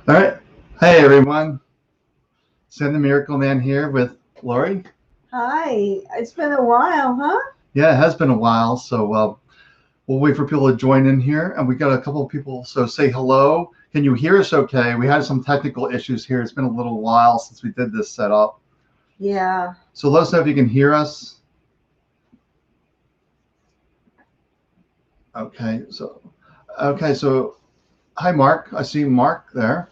All right. Hey, everyone. Send the Miracle Man here with Lori. Hi, it's been a while, huh? Yeah, it has been a while, so we'll wait for people to join in here. And we got a couple of people, so say hello. Can you hear us okay? We had some technical issues here. It's been a little while since we did this setup. Yeah. So let us know if you can hear us. Okay, so hi, Mark. I see Mark there.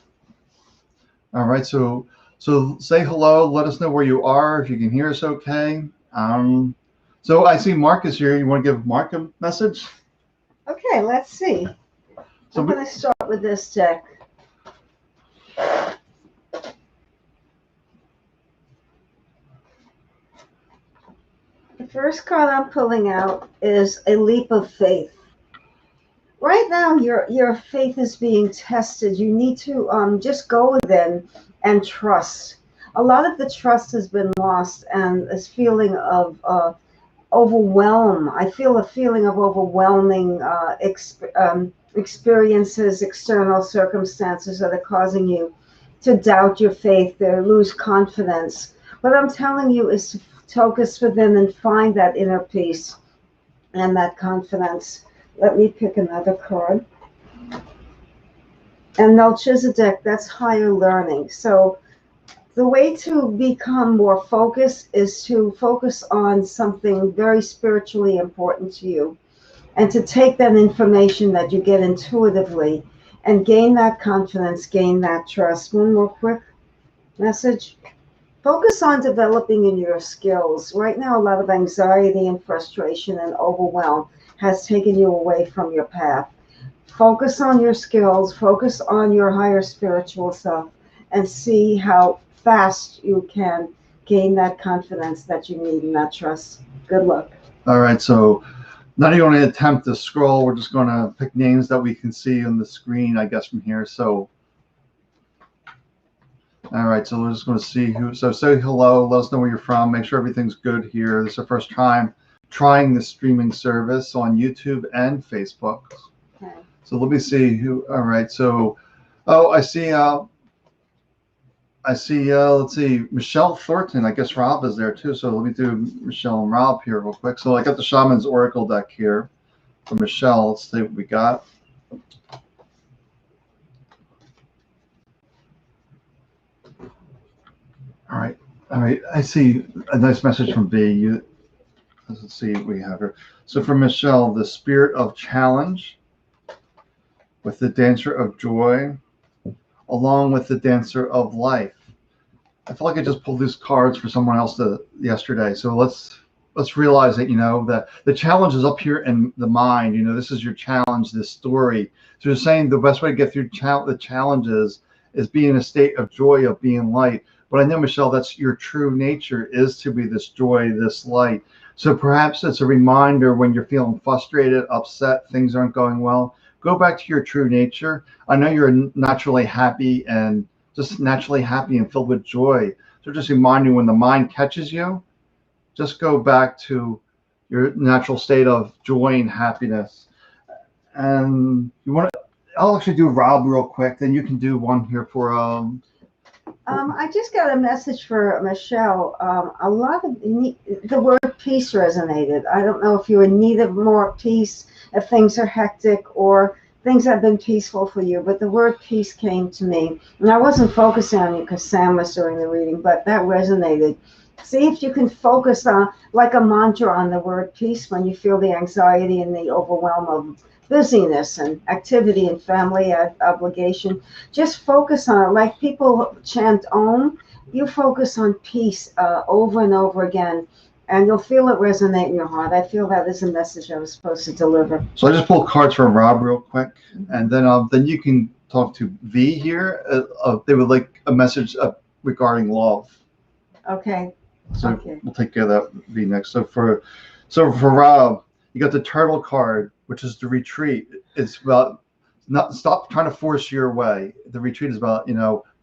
All right, so say hello. Let us know where you are, if you can hear us okay. Um, so I see Mark is here. You want to give Mark a message? Okay, let's see. So I'm we, going to start with this deck. The first card I'm pulling out is a leap of faith. Right now, your faith is being tested. You need to just go within and trust. A lot of the trust has been lost, and this feeling of overwhelm. I feel a feeling of overwhelming experiences, external circumstances that are causing you to doubt your faith, to lose confidence. What I'm telling you is to focus within and find that inner peace and that confidence. Let me pick another card. And Melchizedek, that's higher learning. So the way to become more focused is to focus on something very spiritually important to you and to take that information that you get intuitively and gain that confidence, gain that trust. One more quick message. Focus on developing in your skills. Right now, a lot of anxiety and frustration and overwhelm has taken you away from your path. Focus on your skills, focus on your higher spiritual self, and see how fast you can gain that confidence that you need and that trust. Good luck. all right. So not even going to attempt to scroll. We're just going to pick names that we can see on the screen, I guess, from here. So all right. So we're just going to see who. So say hello. Let us know where you're from. Make sure everything's good here. This is our first time trying the streaming service on YouTube and Facebook. Okay. So let me see who. All right. So, oh, I see. Let's see, Michelle Thornton. I guess Rob is there too. So let me do Michelle and Rob here real quick. So I got the Shaman's Oracle deck here for Michelle. Let's see what we got. All right. All right. I see a nice message from B. Let's see what we have here. So for Michelle, the spirit of challenge with the dancer of joy, along with the dancer of life. I feel like I just pulled these cards for someone else yesterday. So let's realize that that the challenge is up here in the mind. This is your challenge, this story. So you're saying the best way to get through the challenges is be in a state of joy, of being light. But I know, Michelle, that's your true nature, is to be this joy, this light. So perhaps it's a reminder when you're feeling frustrated, upset, things aren't going well. Go back to your true nature. I know you're naturally happy and just naturally happy and filled with joy. So just remind you, when the mind catches you, just go back to your natural state of joy and happiness. And you want to, I'll actually do Rob real quick. Then you can do one here for I just got a message for Michelle. A lot of the word peace resonated. I don't know if you're in need of more peace, if things are hectic or things have been peaceful for you, but the word peace came to me. And I wasn't focusing on you because Sam was doing the reading, but that resonated. See if you can focus on, like a mantra, on the word peace when you feel the anxiety and the overwhelm of busyness and activity and family obligation. Just focus on it. Like people chant Om, you focus on peace over and over again, and you'll feel it resonate in your heart. I feel that is a message I was supposed to deliver. So I just pulled cards for Rob real quick, and then you can talk to V here. They would like a message regarding love. Okay. So Okay. we'll take care of that V next. So for Rob, you got the turtle card, which is the retreat. It's about not stop trying to force your way. The retreat is about,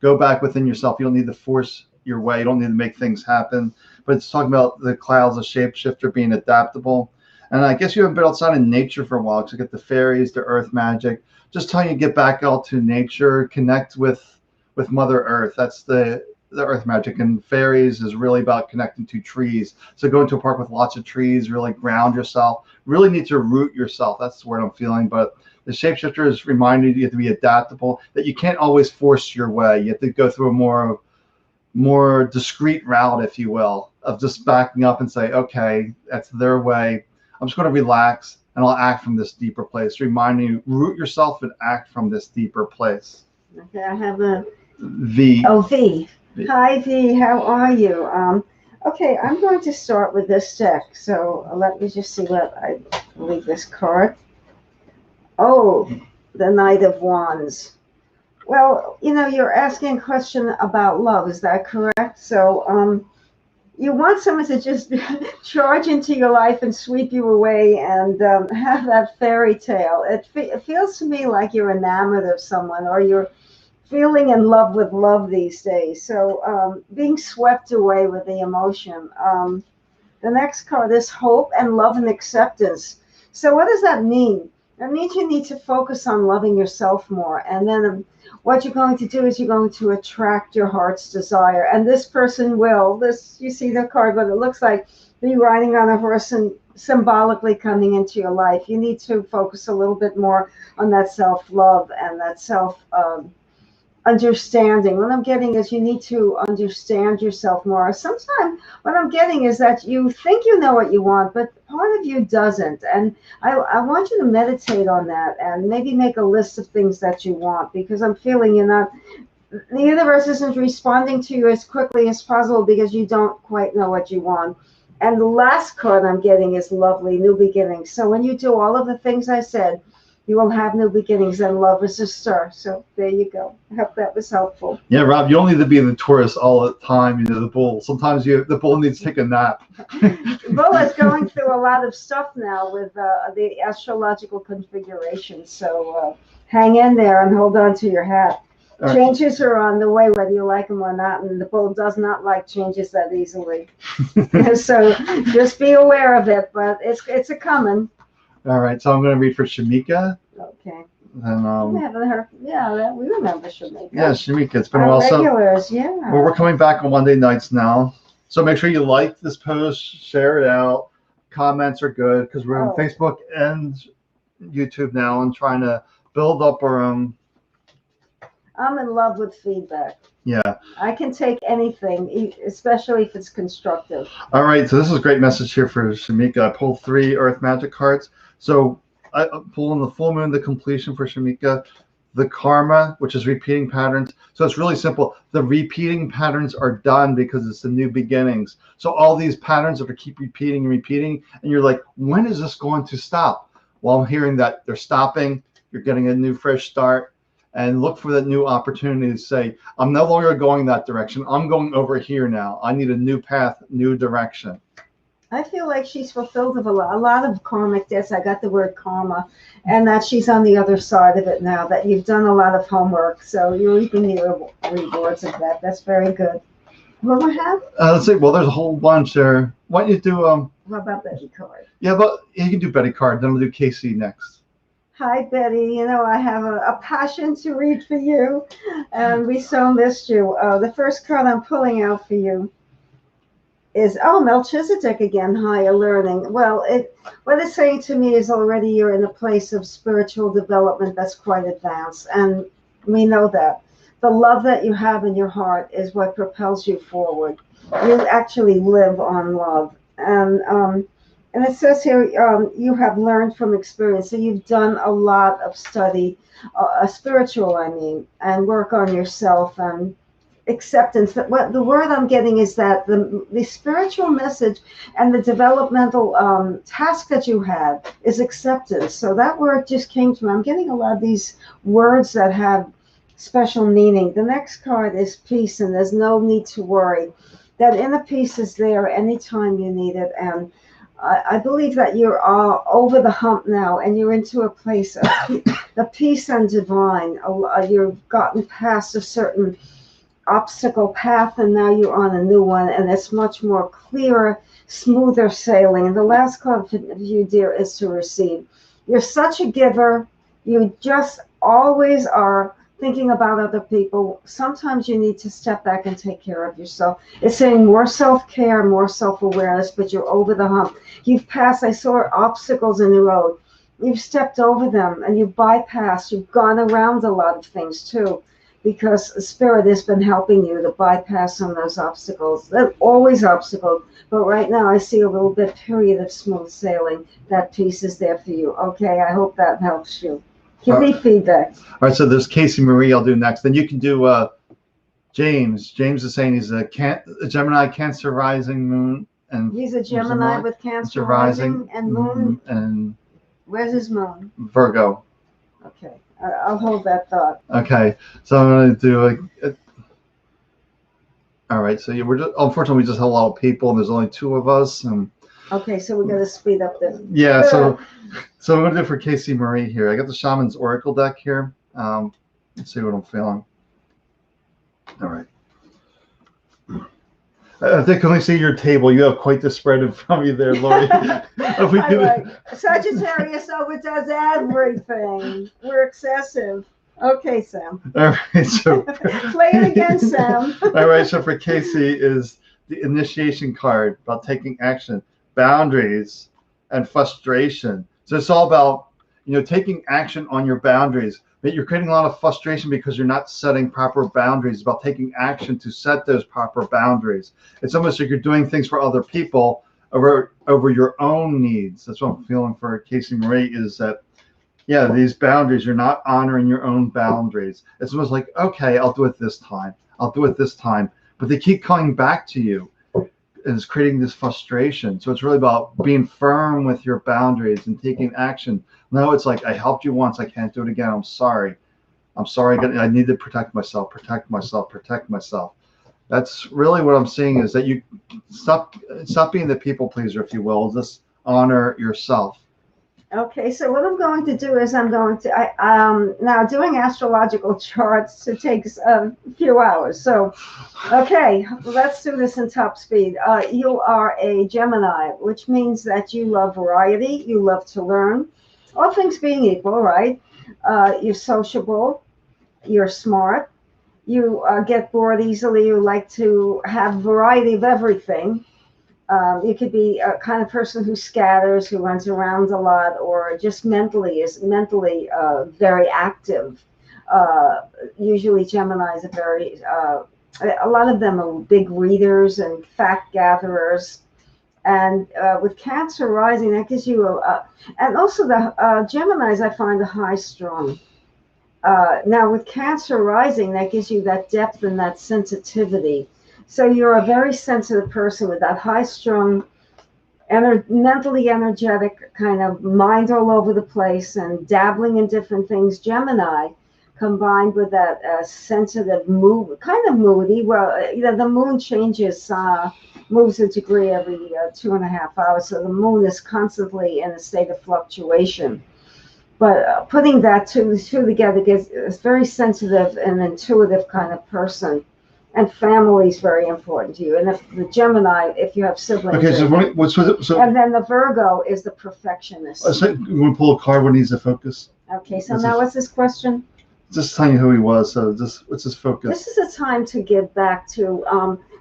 go back within yourself. You don't need to force your way. You don't need to make things happen. But it's talking about the clouds, the shapeshifter, being adaptable. And I guess you haven't been outside in nature for a while, because you get the fairies, the earth magic. Just telling you to get back out to nature, connect with with Mother Earth. That's the earth magic, and fairies is really about connecting to trees. So go into a park with lots of trees, really ground yourself, really need to root yourself. That's what I'm feeling. But the shapeshifter is reminding you to be adaptable, that you can't always force your way. You have to go through a more discreet route, if you will, of just backing up and say, okay, that's their way. I'm just going to relax and I'll act from this deeper place. Reminding you, root yourself and act from this deeper place. Okay, I have a V. Oh, V. Hi, V. How are you? Okay, I'm going to start with this deck. So let me just see what I believe this card. Oh, the Knight of Wands. Well, you're asking a question about love. Is that correct? So, you want someone to just charge into your life and sweep you away and have that fairy tale. It feels to me like you're enamored of someone, or you're feeling in love with love these days. So being swept away with the emotion. The next card is hope and love and acceptance. So what does that mean? That means you need to focus on loving yourself more. And then what you're going to do is you're going to attract your heart's desire. And this person will, you see the card, but it looks like be riding on a horse and symbolically coming into your life. You need to focus a little bit more on that self-love and that understanding. What I'm getting is you need to understand yourself more. Sometimes what I'm getting is that you think you know what you want, but part of you doesn't. And I want you to meditate on that and maybe make a list of things that you want, because I'm feeling the universe isn't responding to you as quickly as possible because you don't quite know what you want. And the last card I'm getting is lovely, new beginnings. So when you do all of the things I said, you will have new beginnings, and love is a star. So there you go. I hope that was helpful. Yeah, Rob, you don't need to be in the Taurus all the time. The bull. Sometimes the bull needs to take a nap. Bull is going through a lot of stuff now with the astrological configuration. So hang in there and hold on to your hat. Right. Changes are on the way, whether you like them or not, and the bull does not like changes that easily. So just be aware of it, but it's a coming. All right, so I'm going to read for Shamika. Okay. And we haven't heard. Yeah, we remember Shamika. Yeah, Shamika. It's been a while. Regulars, yeah. Well, we're coming back on Monday nights now, so make sure you like this post, share it out. Comments are good because we're on Facebook and YouTube now and trying to build up our own. I'm in love with feedback. Yeah. I can take anything, especially if it's constructive. All right, so this is a great message here for Shamika. I pulled 3 Earth Magic cards. So I pull in the full moon, the completion for Shamika, the karma, which is repeating patterns. So it's really simple. The repeating patterns are done because it's the new beginnings. So all these patterns that keep repeating and repeating, and you're like, when is this going to stop? Well, I'm hearing that they're stopping. You're getting a new fresh start. And look for that new opportunity to say, I'm no longer going that direction. I'm going over here now. I need a new path, new direction. I feel like she's fulfilled of a lot of karmic debts. I got the word karma, and that she's on the other side of it now, that you've done a lot of homework. So you're reaping the rewards of that. That's very good. What do we have? Let's see. Well, there's a whole bunch there. Why don't you do... What about Betty Card? Yeah, but you can do Betty Card. Then we'll do Casey next. Hi, Betty. I have a passion to read for you, and we so missed you. The first card I'm pulling out for you is, Melchizedek again, higher learning. Well, what it's saying to me is already you're in a place of spiritual development that's quite advanced, and we know that. The love that you have in your heart is what propels you forward. You actually live on love. And it says here, you have learned from experience. So you've done a lot of study, spiritual, and work on yourself and acceptance. What the word I'm getting is that the spiritual message and the developmental task that you had is acceptance. So that word just came to me. I'm getting a lot of these words that have special meaning. The next card is peace, and there's no need to worry. That inner peace is there anytime you need it. And I believe that you're all over the hump now, and you're into a place of the peace and divine. You've gotten past a certain obstacle path, and now you're on a new one, and it's much more clearer, smoother sailing. And the last card for you, dear, is to receive. You're such a giver. You just always are thinking about other people. Sometimes you need to step back and take care of yourself. It's saying more self-care, more self-awareness, but you're over the hump. You've passed, I saw obstacles in the road. You've stepped over them and you've bypassed. You've gone around a lot of things too, because Spirit has been helping you to bypass some of those obstacles. There are always obstacles, but right now I see a little bit period of smooth sailing. That piece is there for you. Okay, I hope that helps you. Give me feedback. All right, so there's Casey Marie I'll do next. Then you can do James. James is saying he's a Gemini, Cancer rising moon. And he's a Gemini with Cancer rising and moon. And where's his moon? Virgo. Okay, I'll hold that thought. Okay, so I'm going to do all right, so unfortunately we just have a lot of people and there's only 2 of us. Okay, so we're going to speed up this. Yeah, so I'm going to do for Casey Marie here. I got the Shaman's Oracle deck here. Let's see what I'm feeling. All right. I think when I see your table, you have quite the spread in front of you there, Lori. Sagittarius overdoes everything. We're excessive. Okay, Sam. All right, so play it again, Sam. All right, so for Casey is the initiation card about taking action, boundaries, and frustration. So it's all about, taking action on your boundaries. But you're creating a lot of frustration because you're not setting proper boundaries. It's about taking action to set those proper boundaries. It's almost like you're doing things for other people over your own needs. That's what I'm feeling for Casey Marie is that, yeah, these boundaries, you're not honoring your own boundaries. It's almost like, okay, I'll do it this time. I'll do it this time. But they keep coming back to you. And it's creating this frustration. So it's really about being firm with your boundaries and taking action. No, it's like, I helped you once. I can't do it again. I'm sorry. I need to protect myself. That's really what I'm seeing is that you stop being the people pleaser, if you will. Just honor yourself. Okay, so what I'm going to do is now doing astrological charts, it takes a few hours. So, okay, let's do this in top speed. You are a Gemini, which means that you love variety, you love to learn, all things being equal, right? You're sociable, you're smart, you get bored easily, you like to have variety of everything. You could be a kind of person who scatters, who runs around a lot, or just is mentally very active. Usually Geminis are very, a lot of them are big readers and fact gatherers. And with Cancer rising, that gives you and also the Geminis I find are high strung. Now with Cancer rising, that gives you that depth and that sensitivity. So you're a very sensitive person with that high-strung, mentally energetic, kind of mind all over the place and dabbling in different things. Gemini, combined with that sensitive, kind of moody. Well, the moon changes, moves a degree every 2.5 hours. So the moon is constantly in a state of fluctuation. But putting that two together gives a very sensitive and intuitive kind of person. And family is very important to you. And if the Gemini, if you have siblings. Okay, so and then the Virgo is the perfectionist. So you want to pull a card when he's a focus? Okay, so what's this question? Just telling you who he was. So what's his focus? This is a time to give back to,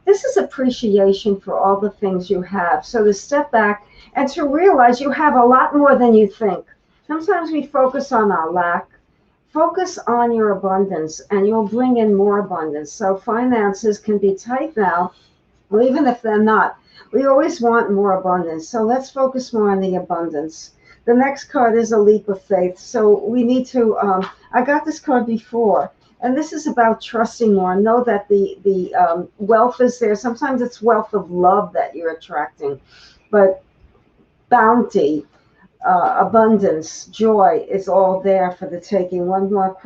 this is appreciation for all the things you have. So to step back and to realize you have a lot more than you think. Sometimes we focus on our lack. Focus on your abundance and you'll bring in more abundance. So finances can be tight now, or even if they're not, we always want more abundance. So let's focus more on the abundance. The next card is a leap of faith. So we need to, I got this card before, and this is about trusting more. Know that the wealth is there. Sometimes it's wealth of love that you're attracting, but bounty, abundance, joy is all there for the taking. One more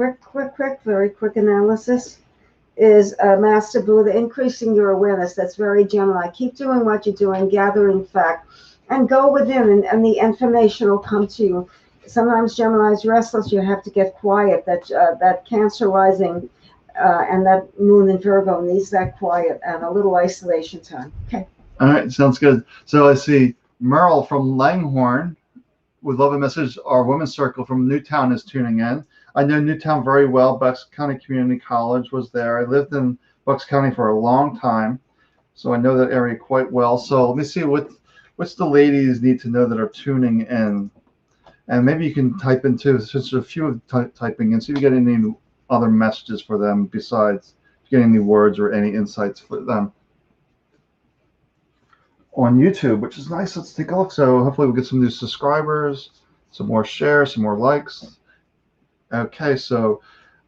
very quick analysis is Master Buddha, increasing your awareness. That's very Gemini. Keep doing what you're doing, gathering fact, and go within, and the information will come to you. Sometimes Gemini is restless. You have to get quiet. That Cancer rising and that moon in Virgo needs that quiet and a little isolation time. Okay. All right, sounds good. So I see Merle from Langhorne would love a message. Our women's circle from Newtown is tuning in. I know Newtown very well. Bucks County Community College was there. I lived in Bucks County for a long time, so I know that area quite well. So let me see what's the ladies need to know that are tuning in, and maybe you can type into since there's a few of typing in. See if you get any other messages for them besides getting any words or any insights for them on YouTube, which is nice. Let's take a look. So hopefully we'll get some new subscribers, some more shares, some more likes. Okay, so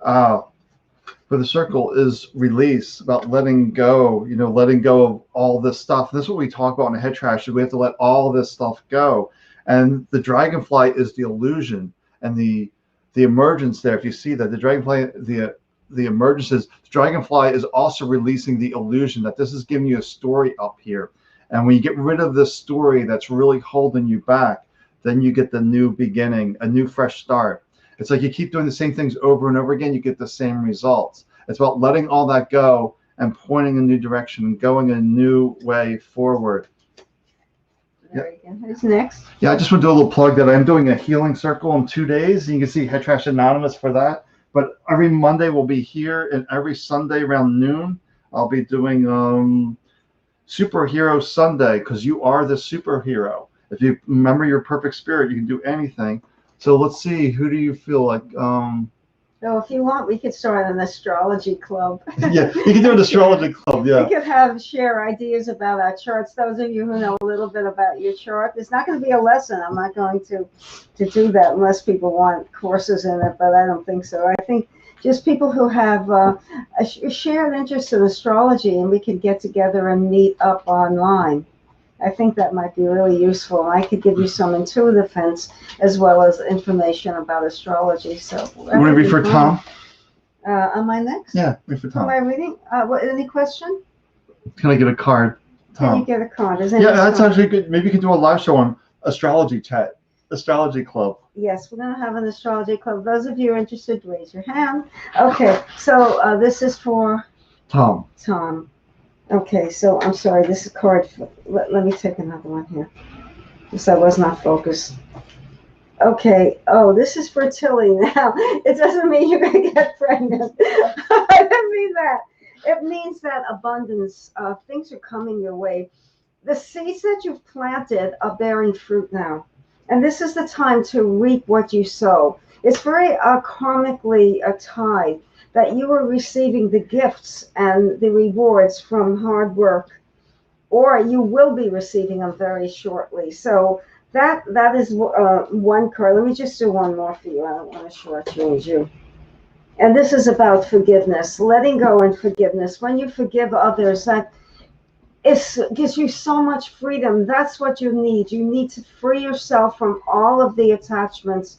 for the circle is release, about letting go, letting go of all this stuff. This is what we talk about in the head trash. We have to let all this stuff go. And the dragonfly is the illusion and the emergence there. If you see that the dragonfly, the emergence is the dragonfly is also releasing the illusion that this is giving you a story up here. And when you get rid of this story that's really holding you back, then you get the new beginning, a new fresh start. It's like you keep doing the same things over and over again, you get the same results. It's about letting all that go and pointing a new direction and going a new way forward. Very good. Who's next? Yeah, I just want to do a little plug that I'm doing a healing circle in 2 days. You can see Head Trash Anonymous for that. But every Monday we'll be here, and every Sunday around noon I'll be doing Superhero Sunday, because you are the superhero. If you remember your perfect spirit, you can do anything. So let's see, who do you feel like? So if you want, we could start an astrology club. Yeah, you can do an astrology club. Yeah. We could share ideas about our charts. Those of you who know a little bit about your chart, it's not going to be a lesson. I'm not going to do that unless people want courses in it, but I don't think so. I think just people who have a shared interest in astrology, and we could get together and meet up online. I think that might be really useful. I could give you some intuitive hints as well as information about astrology. So You want to read for Tom? Am I next? Yeah, read for Am Tom. I reading? Any question? Can I get a card, Can you Tom? get a card? Yeah, that's actually good. Maybe you can do a live show on astrology chat, astrology club. Yes, we're going to have an astrology club. Those of you who are interested, raise your hand. Okay, so this is for Tom. Tom. Okay, so I'm sorry, this is card. Let me take another one here. Because I was not focused. Okay, oh, this is for Tilly now. It doesn't mean you're going to get pregnant. I didn't mean that. It means that abundance, things are coming your way. The seeds that you've planted are bearing fruit now. And this is the time to reap what you sow. It's very karmically tied that you are receiving the gifts and the rewards from hard work, or you will be receiving them very shortly. So that is one card. Let me just do one more for you. I don't want to shortchange you. And this is about forgiveness, letting go and forgiveness. When you forgive others, that gives you so much freedom. That's what you need. You need to free yourself from all of the attachments,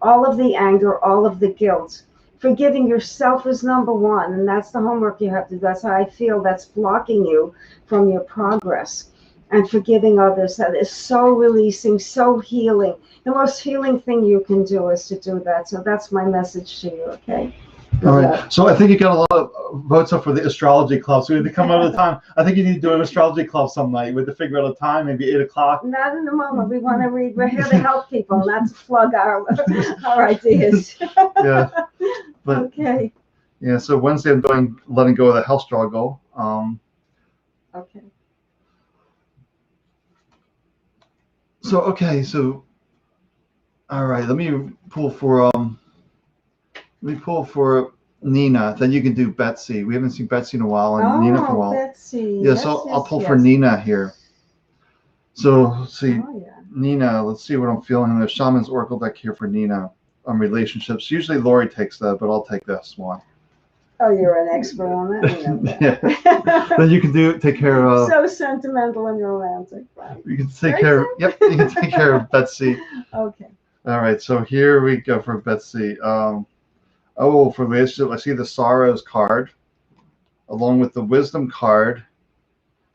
all of the anger, all of the guilt. Forgiving yourself is number one, and that's the homework you have to do. That's how I feel that's blocking you from your progress. And forgiving others, that is so releasing, so healing. The most healing thing you can do is to do that. So that's my message to you, okay? All right. So I think you got a lot of votes up for the astrology club. So we have to come out of the time. I think you need to do an astrology club some night. We have to figure out a time, maybe 8 o'clock. Not in the moment. We want to read. We're here to help people, not to plug our ideas. Yeah. But Okay. yeah, so Wednesday I'm doing letting go of the health struggle. Okay. So all right, let me pull for Nina. Then you can do Betsy. We haven't seen Betsy in a while, and Nina for a while. Betsy. Yeah, so I'll pull for Nina here. So let's see, Oh, yeah. Nina. Let's see what I'm feeling. The Shaman's Oracle deck here for Nina on relationships. Usually Lori takes that, but I'll take this one. Oh, you're an expert on that. You know that. Yeah. Then you can take care of. So sentimental and romantic. Right. You can take care of. Yep, you can take care of Betsy. Okay. All right, so here we go for Betsy. For relationship, I see the Sorrows card, along with the Wisdom card,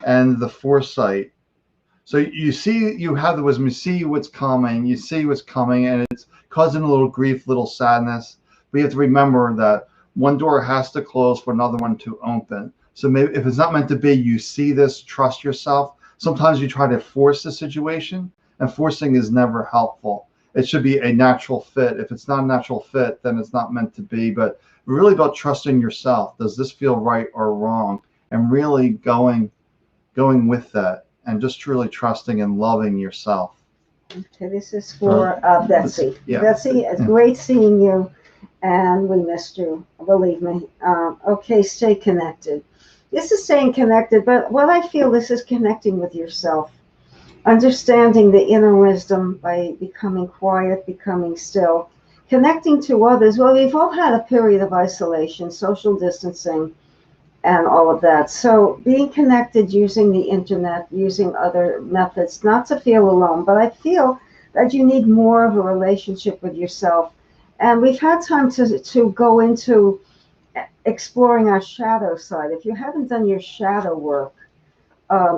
and the Foresight. So you see, you have the wisdom. You see what's coming. You see what's coming, and it's causing a little grief, little sadness. But you have to remember that one door has to close for another one to open. So maybe if it's not meant to be, you see this, trust yourself. Sometimes you try to force the situation, and forcing is never helpful. it should be a natural fit. If it's not a natural fit, then it's not meant to be. But really about trusting yourself. Does this feel right or wrong? And really going with that, and just truly trusting and loving yourself. Okay, this is for Betsy. Yeah. Betsy, it's great seeing you, and we missed you, believe me. Okay, stay connected. This is staying connected, but what I feel this is connecting with yourself, understanding the inner wisdom by becoming quiet, becoming still, connecting to others. Well, we've all had a period of isolation, social distancing, and all of that. So being connected using the internet, using other methods, not to feel alone, but I feel that you need more of a relationship with yourself. And we've had time to go into exploring our shadow side. If you haven't done your shadow work,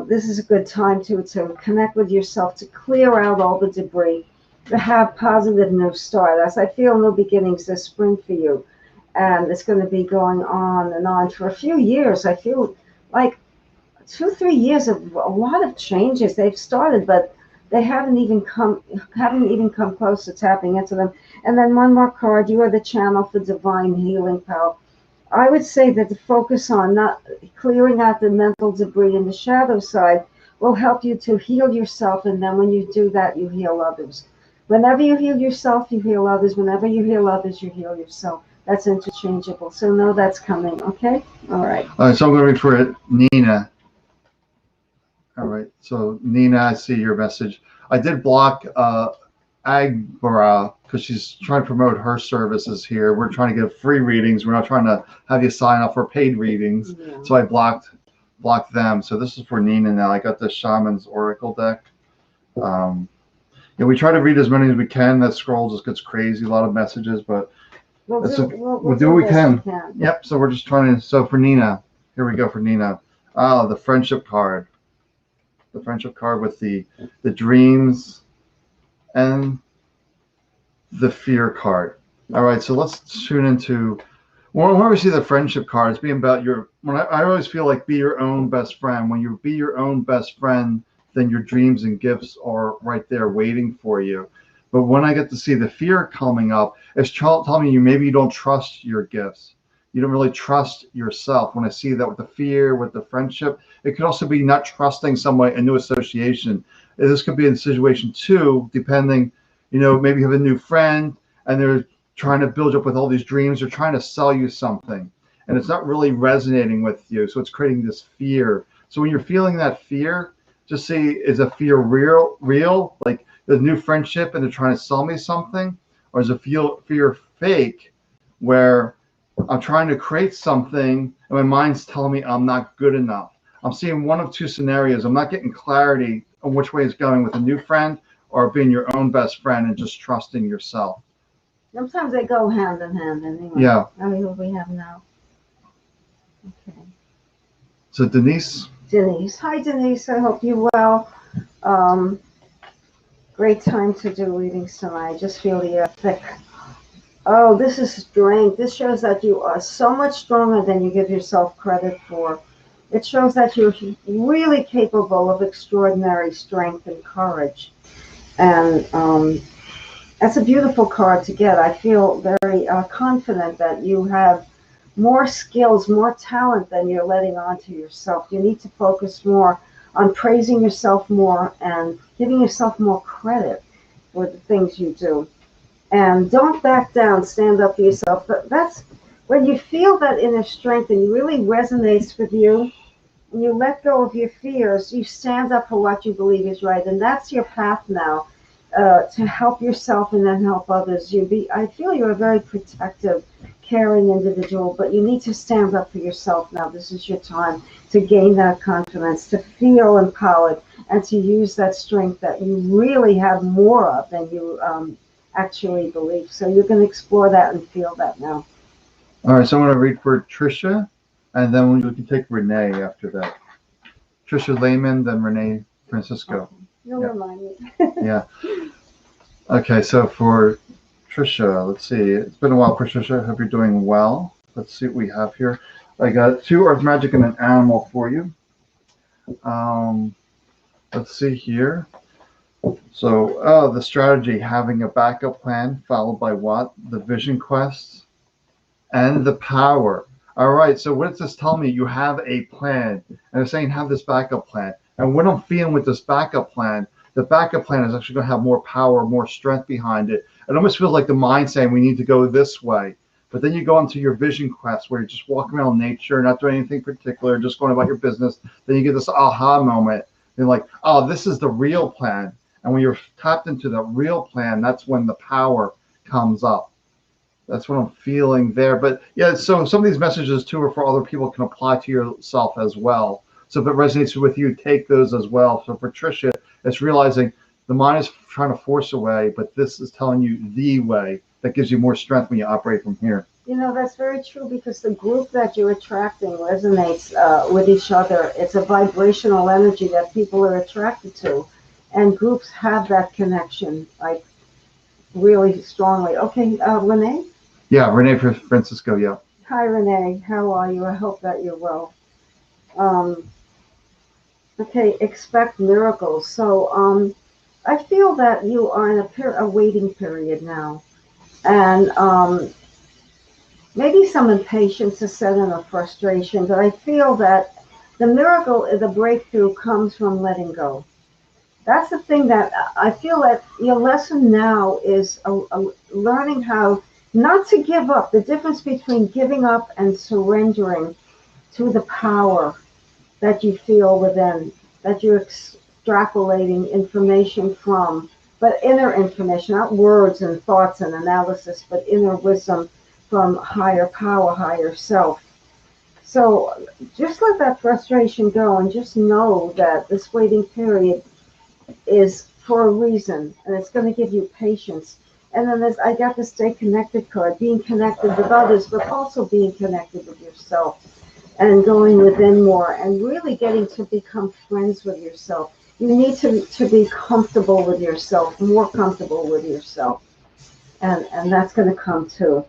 this is a good time to connect with yourself, to clear out all the debris, to have positive new start. As I feel new beginnings this spring for you, and it's going to be going on and on for a few years. I feel like 2-3 years of a lot of changes they've started, but they haven't even come close to tapping into them. And then one more card: you are the channel for divine healing power. I would say that the focus on not clearing out the mental debris in the shadow side will help you to heal yourself, and then when you do that, you heal others. Whenever you heal yourself, you heal others. Whenever you heal others, you heal yourself. That's interchangeable. So know that's coming, okay? All right. All right, so I'm going to read for Nina. All right, so Nina, I see your message. I did block Agbara because she's trying to promote her services here. We're trying to get free readings. We're not trying to have you sign up for paid readings. Yeah. So I blocked them. So this is for Nina now. I got the Shaman's Oracle deck. We try to read as many as we can. That scroll just gets crazy, a lot of messages, but we'll do what we can. Yep, so we're just trying to, so for Nina, here we go for Nina. The friendship card. The friendship card with the dreams and the fear card. All right, so let's tune into, when we see the friendship card, it's being about I always feel like be your own best friend. When you be your own best friend, then your dreams and gifts are right there waiting for you. But when I get to see the fear coming up, it's telling me maybe you don't trust your gifts. You don't really trust yourself. When I see that with the fear, with the friendship, it could also be not trusting someone, a new association. This could be in situation too, depending, maybe you have a new friend and they're trying to build you up with all these dreams. They're trying to sell you something and it's not really resonating with you. So it's creating this fear. So when you're feeling that fear, just see, is a fear real? Like the new friendship and they're trying to sell me something? Or is a fear fake where I'm trying to create something and my mind's telling me I'm not good enough? I'm seeing one of two scenarios. I'm not getting clarity on which way it's going with a new friend or being your own best friend and just trusting yourself. Sometimes they go hand in hand anyway. Yeah. I mean, what we have now. Okay. So Denise. Hi Denise, I hope you're well. Great time to do readings tonight. Just feel the air thick. Oh, this is strength. This shows that you are so much stronger than you give yourself credit for. It shows that you're really capable of extraordinary strength and courage. And that's a beautiful card to get. I feel very confident that you have more skills, more talent than you're letting on to yourself. You need to focus more on praising yourself more and giving yourself more credit for the things you do. And don't back down, stand up for yourself. But that's when you feel that inner strength and it really resonates with you, and you let go of your fears, you stand up for what you believe is right. And that's your path now, to help yourself and then help others. I feel you're a very protective, caring individual, but you need to stand up for yourself now. This is your time to gain that confidence, to feel empowered, and to use that strength that you really have more of than you actually believe. So you can explore that and feel that now. All right, so I'm going to read for Tricia, and then we can take Renee after that. Tricia Lehman, then Renee Francisco. Okay. You'll remind me. Yeah. Okay, so for Tricia, let's see. It's been a while, Tricia. Hope you're doing well. Let's see what we have here. I got 2 Earth Magic and an animal for you. Let's see here. So, the strategy, having a backup plan, followed by what? The vision quest and the power. All right, so what it's just telling me, you have a plan. And it's saying have this backup plan. And what I'm feeling with this backup plan, the backup plan is actually going to have more power, more strength behind it. It almost feels like the mind saying we need to go this way. But then you go into your vision quest where you're just walking around nature, not doing anything particular, just going about your business. Then you get this aha moment. You're like, oh, this is the real plan. And when you're tapped into the real plan, that's when the power comes up. That's what I'm feeling there. But yeah, so some of these messages too are for other people, can apply to yourself as well. So if it resonates with you, take those as well. So for Tricia, it's realizing the mind is trying to force a way, but this is telling you the way that gives you more strength when you operate from here. You know, that's very true because the group that you're attracting resonates with each other. It's a vibrational energy that people are attracted to, and groups have that connection, like really strongly. Okay, Renee? Yeah, Renee Francisco, yeah. Hi, Renee. How are you? I hope that you're well. Um, okay, expect miracles. So, I feel that you are in a waiting period now, and maybe some impatience is set in, a frustration, but I feel that the miracle, the breakthrough comes from letting go. That's the thing that I feel that your lesson now is learning how not to give up. The difference between giving up and surrendering to the power that you feel within, that you're extrapolating information from, but inner information, not words and thoughts and analysis, but inner wisdom from higher power, higher self. So just let that frustration go and just know that this waiting period is for a reason, and it's going to give you patience. And then I got the stay connected card, being connected with others, but also being connected with yourself and going within more and really getting to become friends with yourself. You need to be comfortable with yourself, more comfortable with yourself. And that's going to come too.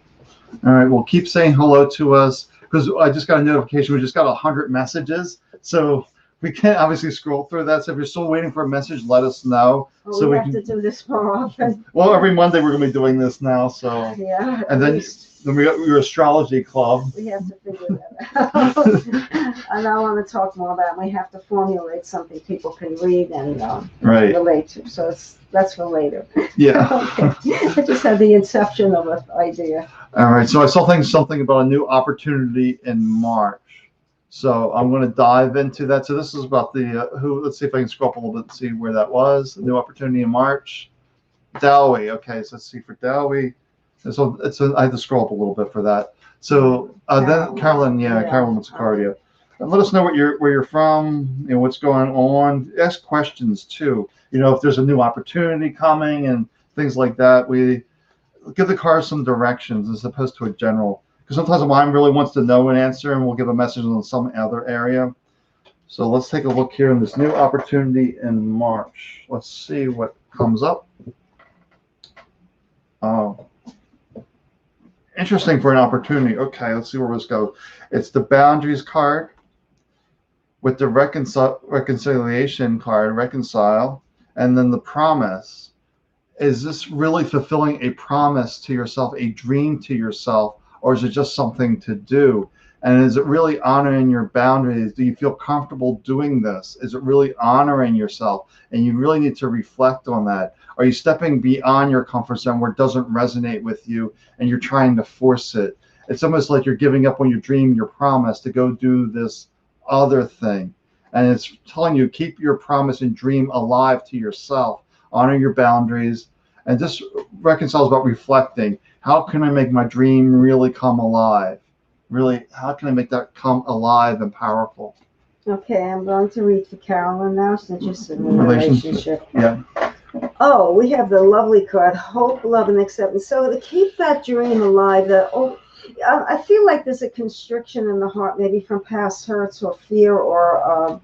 All right, well, keep saying hello to us because I just got a notification. We just got 100 messages. So we can't obviously scroll through that. So if you're still waiting for a message, let us know. Well, so we have to do this more often. Well, every Monday we're going to be doing this now. So yeah. And then we got your astrology club. We have to figure that out. And I want to talk more about it. We have to formulate something people can read and relate to. So that's for later. Yeah. Okay. I just had the inception of an idea. All right. So I saw something about a new opportunity in March. So I'm going to dive into that. So this is about the let's see if I can scroll up a little bit and see where that was. A new opportunity in March. Dowie. Okay. So let's see for Dowie. So I have to scroll up a little bit for that. So then Carolyn, Carolyn Mitscardia. And let us know where you're from, what's going on. Ask questions too. If there's a new opportunity coming and things like that. We give the cards some directions as opposed to a general. Because sometimes the mind really wants to know an answer, and we'll give a message on some other area. So let's take a look here in this new opportunity in March. Let's see what comes up. Oh. Interesting for an opportunity. Okay, let's see where this goes. It's the boundaries card with the reconciliation card, reconcile, and then the promise. Is this really fulfilling a promise to yourself, a dream to yourself, or is it just something to do? And is it really honoring your boundaries? Do you feel comfortable doing this? Is it really honoring yourself? And you really need to reflect on that. Are you stepping beyond your comfort zone where it doesn't resonate with you and you're trying to force it? It's almost like you're giving up on your dream, your promise to go do this other thing. And it's telling you, keep your promise and dream alive to yourself, honor your boundaries, and just reconciles about reflecting. How can I make my dream really come alive? Really, how can I make that come alive and powerful? Okay, I'm going to read for Carolyn now since you're sitting in a relationship. Yeah. Oh, we have the lovely card, hope, love, and acceptance. So to keep that dream alive, I feel like there's a constriction in the heart, maybe from past hurts or fear or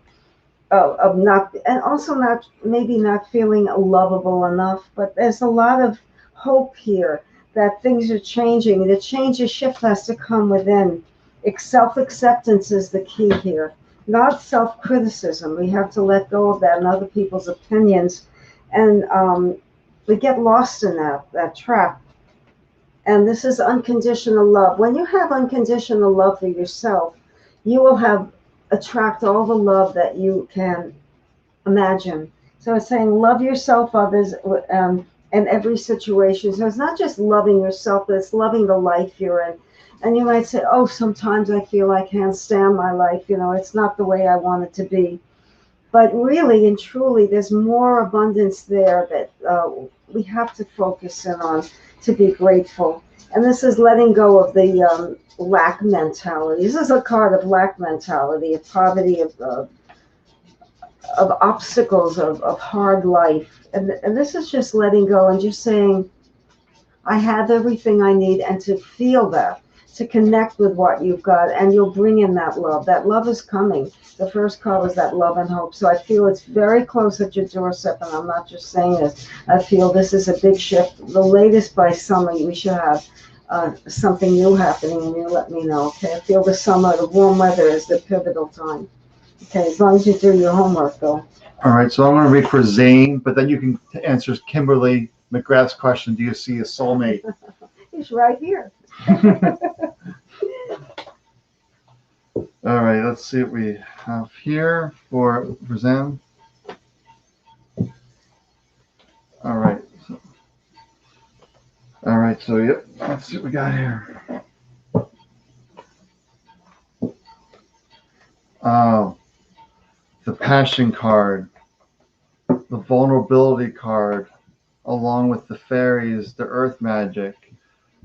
of not, and also maybe not feeling lovable enough. But there's a lot of hope here that things are changing. The change, shift has to come within. Self-acceptance is the key here, not self-criticism. We have to let go of that and other people's opinions And we get lost in that trap. And this is unconditional love. When you have unconditional love for yourself, you will have attract all the love that you can imagine. So it's saying love yourself, others, in every situation. So it's not just loving yourself, but it's loving the life you're in. And you might say, oh, sometimes I feel I can't stand my life. It's not the way I want it to be. But really and truly, there's more abundance there that we have to focus in on to be grateful. And this is letting go of the lack mentality. This is a card of lack mentality, of poverty, of obstacles, of hard life. And this is just letting go and just saying, I have everything I need, and to feel that, to connect with what you've got, and you'll bring in that love. That love is coming. The first card was that love and hope. So I feel it's very close at your doorstep, and I'm not just saying this. I feel this is a big shift. The latest by summer, we should have something new happening, and you let me know, okay? I feel the summer, the warm weather is the pivotal time. Okay, as long as you do your homework, though. All right, so I'm going to read for Zane, but then you can answer Kimberly McGrath's question. Do you see a soulmate? He's right here. All right, let's see what we have here for Zane. All right. So yep, let's see what we got here. The passion card, the vulnerability card, along with the fairies, the earth magic.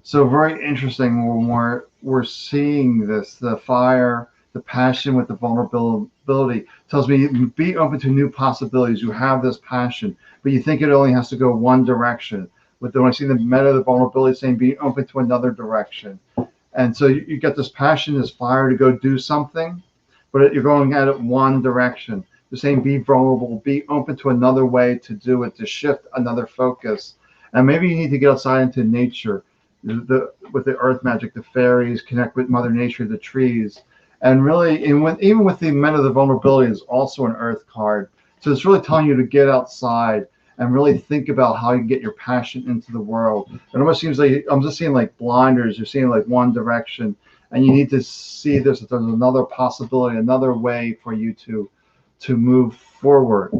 So very interesting when we're seeing this, the fire, the passion with the vulnerability tells me be open to new possibilities. You have this passion, but you think it only has to go one direction. But when I see the meta, the vulnerability saying be open to another direction. And so you get this passion, this fire to go do something, but you're going at it one direction. They're saying be vulnerable, be open to another way to do it, to shift another focus. And maybe you need to get outside into nature, with the earth magic, the fairies, connect with Mother Nature, the trees. And really, even with the men of the vulnerability is also an earth card. So it's really telling you to get outside and really think about how you can get your passion into the world. It almost seems like I'm just seeing like blinders. You're seeing like one direction. And you need to see this, that there's another possibility, another way for you to move forward.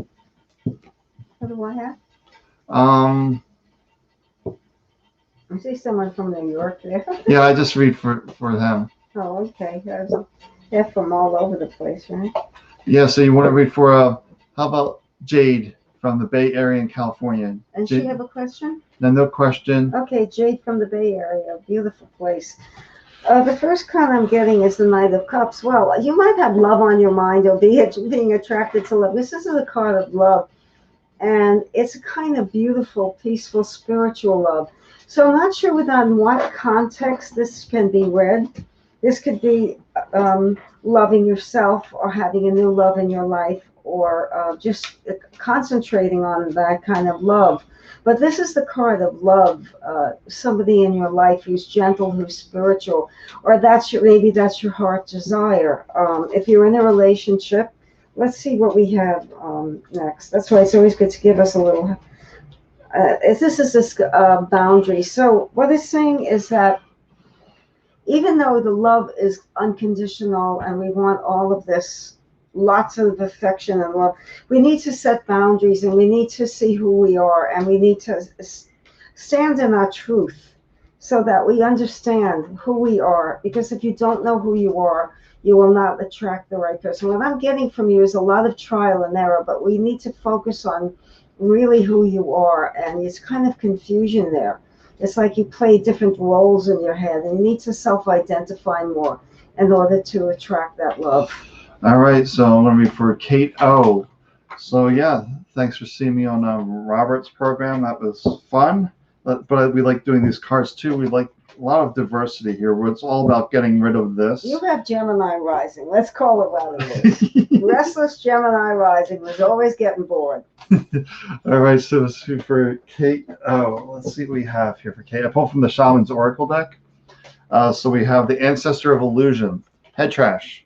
What do I have? I see someone from New York there. Yeah, I just read for them. Oh, okay. They're from all over the place, right? Yeah, so you want to read for, how about Jade from the Bay Area in California? And Jade, she have a question? No question. Okay, Jade from the Bay Area, beautiful place. The first card I'm getting is the Knight of Cups. Well, you might have love on your mind or being attracted to love. This is a card of love, and it's a kind of beautiful, peaceful, spiritual love. So I'm not sure within what context this can be read. This could be loving yourself or having a new love in your life, or just concentrating on that kind of love. But this is the card of love, somebody in your life who's gentle, who's spiritual, or maybe that's your heart desire. If you're in a relationship, let's see what we have next. That's why it's always good to give us a little. This is this boundary. So what it's saying is that even though the love is unconditional and we want all of this, lots of affection and love, we need to set boundaries, and we need to see who we are, and we need to stand in our truth so that we understand who we are. Because if you don't know who you are, you will not attract the right person. What I'm getting from you is a lot of trial and error, but we need to focus on really who you are. And it's kind of confusion there. It's like you play different roles in your head, and you need to self-identify more in order to attract that love. All right, so I'm going to read for Kate O. So yeah, thanks for seeing me on Robert's program. That was fun. But we like doing these cards too. We like a lot of diversity here, where it's all about getting rid of this. You have Gemini rising. Let's call it what it is. Restless Gemini rising was always getting bored. All right, so for Kate, let's see what we have here for Kate. I pulled from the Shaman's Oracle deck. So we have the Ancestor of Illusion, Head Trash,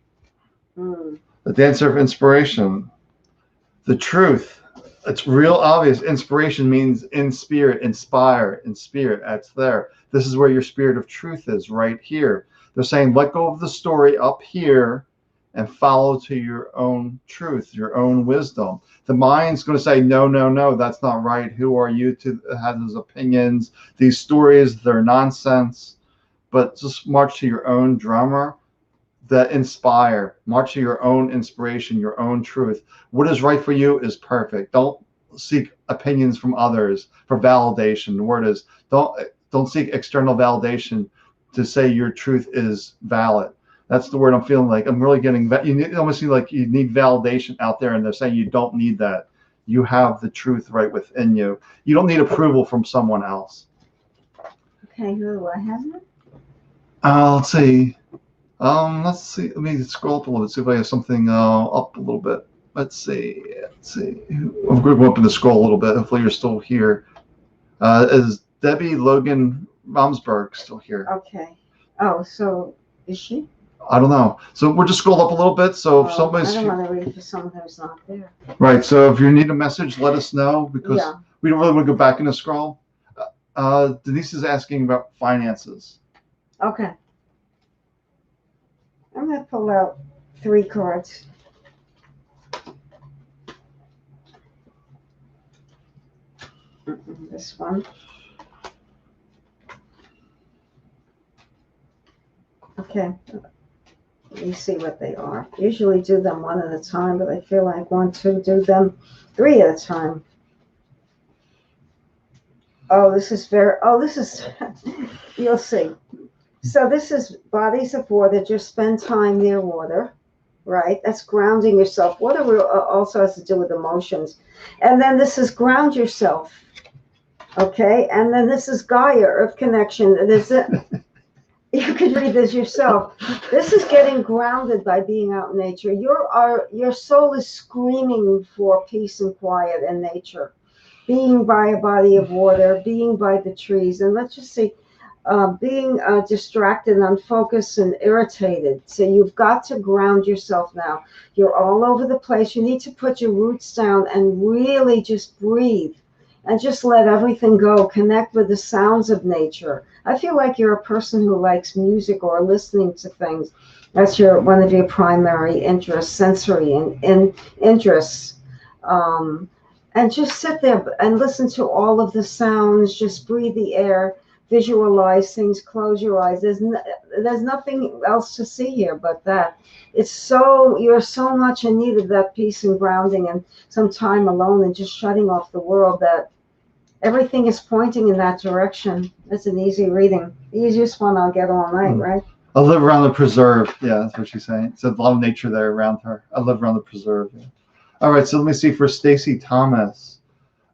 the Dancer of Inspiration, the Truth, It's real obvious. Inspiration means in spirit, inspire, in spirit. That's there. This is where your spirit of truth is, right here. They're saying, let go of the story up here and follow to your own truth, your own wisdom. The mind's going to say, no, no, no, that's not right. Who are you to have those opinions? These stories, they're nonsense. But just march to your own drummer that inspire. March to your own inspiration, your own truth. What is right for you is perfect. Don't seek opinions from others for validation. The word is don't seek external validation to say your truth is valid. That's the word I'm feeling like. I'm really getting that. You need, almost feel like you need validation out there, and they're saying you don't need that. You have the truth right within you. You don't need approval from someone else. Okay, who do I have now? Let's see. Let's see. Let me scroll up a little bit. See if I have something up a little bit. Let's see. I'm going to go up and scroll a little bit. Hopefully, you're still here. Is Debbie Logan Romsberg still here? Okay. Oh, so is she? I don't know. So we're just scrolled up a little bit. So if I somebody's don't want to read for someone who's not there. right. So if you need a message, let us know because Yeah. we don't really want to go back in the scroll. Denise is asking about finances. Okay. I'm going to pull out 3 cards. This one. Okay. Let me see what they are. Usually do them one at a time, but I feel like I want to do them 3 at a time. Oh, this is you'll see. So this is bodies of water. Just spend time near water, right? That's grounding yourself. Water also has to do with emotions. And then this is ground yourself, okay? And then this is Gaia, Earth connection. You can read this yourself. This is getting grounded by being out in nature. Your soul is screaming for peace and quiet in nature. Being by a body of water, being by the trees, and let's just say being distracted and unfocused and irritated. So you've got to ground yourself now. You're all over the place. You need to put your roots down and really just breathe and just let everything go. Connect with the sounds of nature. I feel like you're a person who likes music or listening to things. That's one of your primary interests, sensory and interests. And just sit there and listen to all of the sounds. Just breathe the air. Visualize things, close your eyes. There's nothing else to see here but that. You're so much in need of that peace and grounding and some time alone and just shutting off the world that everything is pointing in that direction. It's an easy reading. The easiest one I'll get all night, right? I live around the preserve. Yeah, that's what she's saying. It's a lot of nature there around her. I live around the preserve. Yeah. All right, so let me see for Stacy Thomas.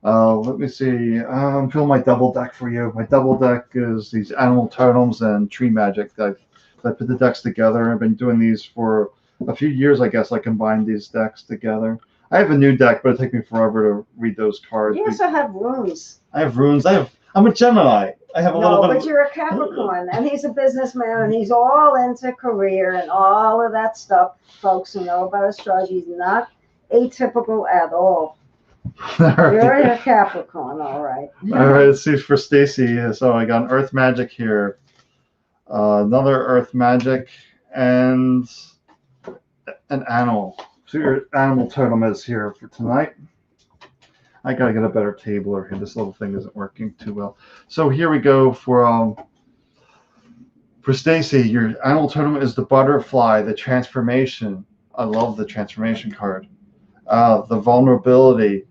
Let me see. I'm feeling my double deck for you. My double deck is these animal totems and tree magic. I put the decks together. I've been doing these for a few years, I guess. I combined these decks together. I have a new deck, but it takes me forever to read those cards. You also have runes. I have runes. I'm a Gemini. I have a little bit. But you're a Capricorn, and he's a businessman, and he's all into career and all of that stuff. Folks who know about astrology, he's not atypical at all. Right. You're a Capricorn, all right. All right, let's see for Stacy. So I got an Earth Magic here, another Earth Magic, and an animal. So your animal totem is here for tonight. I gotta get a better table here. This little thing isn't working too well. So here we go for Stacy. Your animal totem is the butterfly, the transformation. I love the transformation card. The vulnerability,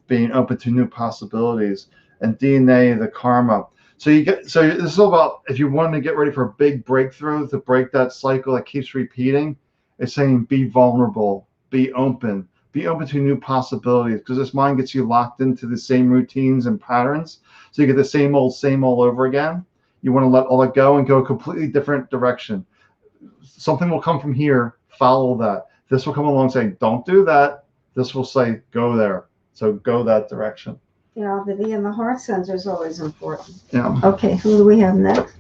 being open to new possibilities, and DNA, the karma. So this is all about if you want to get ready for a big breakthrough to break that cycle that keeps repeating. It's saying be vulnerable, be open to new possibilities, because this mind gets you locked into the same routines and patterns. So you get the same old over again. You want to let all that go and go a completely different direction. Something will come from here. Follow that. This will come along saying, don't do that. This will say, go there. So go that direction. Yeah, the V in the heart center is always important. Yeah. Okay, who do we have next?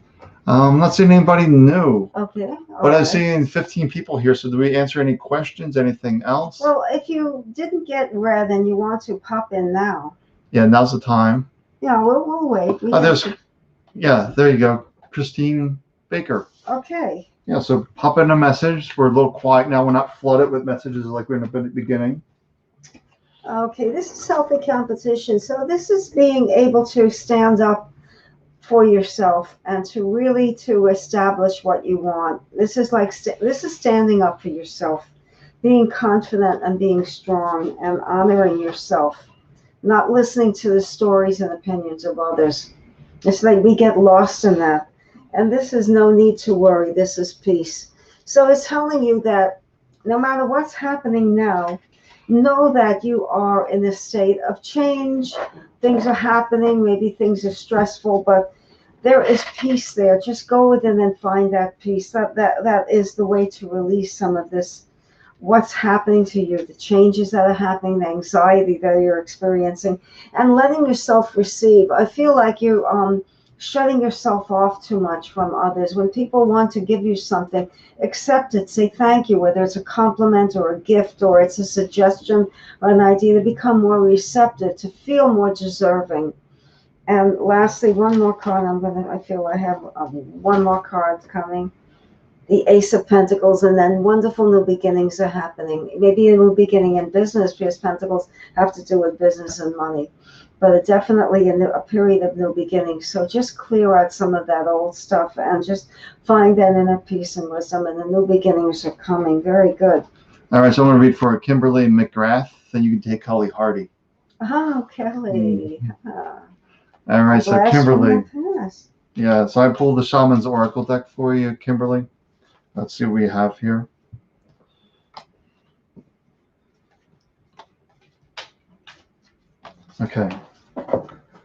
I'm not seeing anybody new, Okay. but I'm alright. seeing 15 people here. So do we answer any questions? Anything else? Well, if you didn't get read and you want to pop in now, Yeah, now's the time. yeah, we'll wait. We Oh, have there's, yeah, there you go. Christine Baker. okay. Yeah, so pop in a message. We're a little quiet now. We're not flooded with messages like we're in the beginning. Okay, this is healthy competition. So this is being able to stand up for yourself and to really to establish what you want. This is like this is standing up for yourself, being confident and being strong and honoring yourself, not listening to the stories and opinions of others. It's like we get lost in that. And this is no need to worry. This is peace. So it's telling you that no matter what's happening now, know that you are in a state of change. Things are happening. Maybe things are stressful, but there is peace there. Just go within and find that peace. That is the way to release some of this. What's happening to you, the changes that are happening, the anxiety that you're experiencing, and letting yourself receive. I feel like you're shutting yourself off too much from others. When people want to give you something, accept it, say thank you, whether it's a compliment or a gift or it's a suggestion or an idea, to become more receptive, to feel more deserving. And lastly, one more card. I feel I have one more card coming. The Ace of Pentacles, and then wonderful new beginnings are happening. Maybe a new beginning in business, because Pentacles have to do with business and money, but definitely a period of new beginnings. So just clear out some of that old stuff and just find that inner peace and wisdom, and the new beginnings are coming. Very good. All right, so I'm going to read for Kimberly McGrath. Then you can take Holly Hardy. Oh, Kelly. All right, so Kimberly. Yes. Yeah, so I pulled the Shaman's Oracle deck for you, Kimberly. Let's see what we have here. Okay.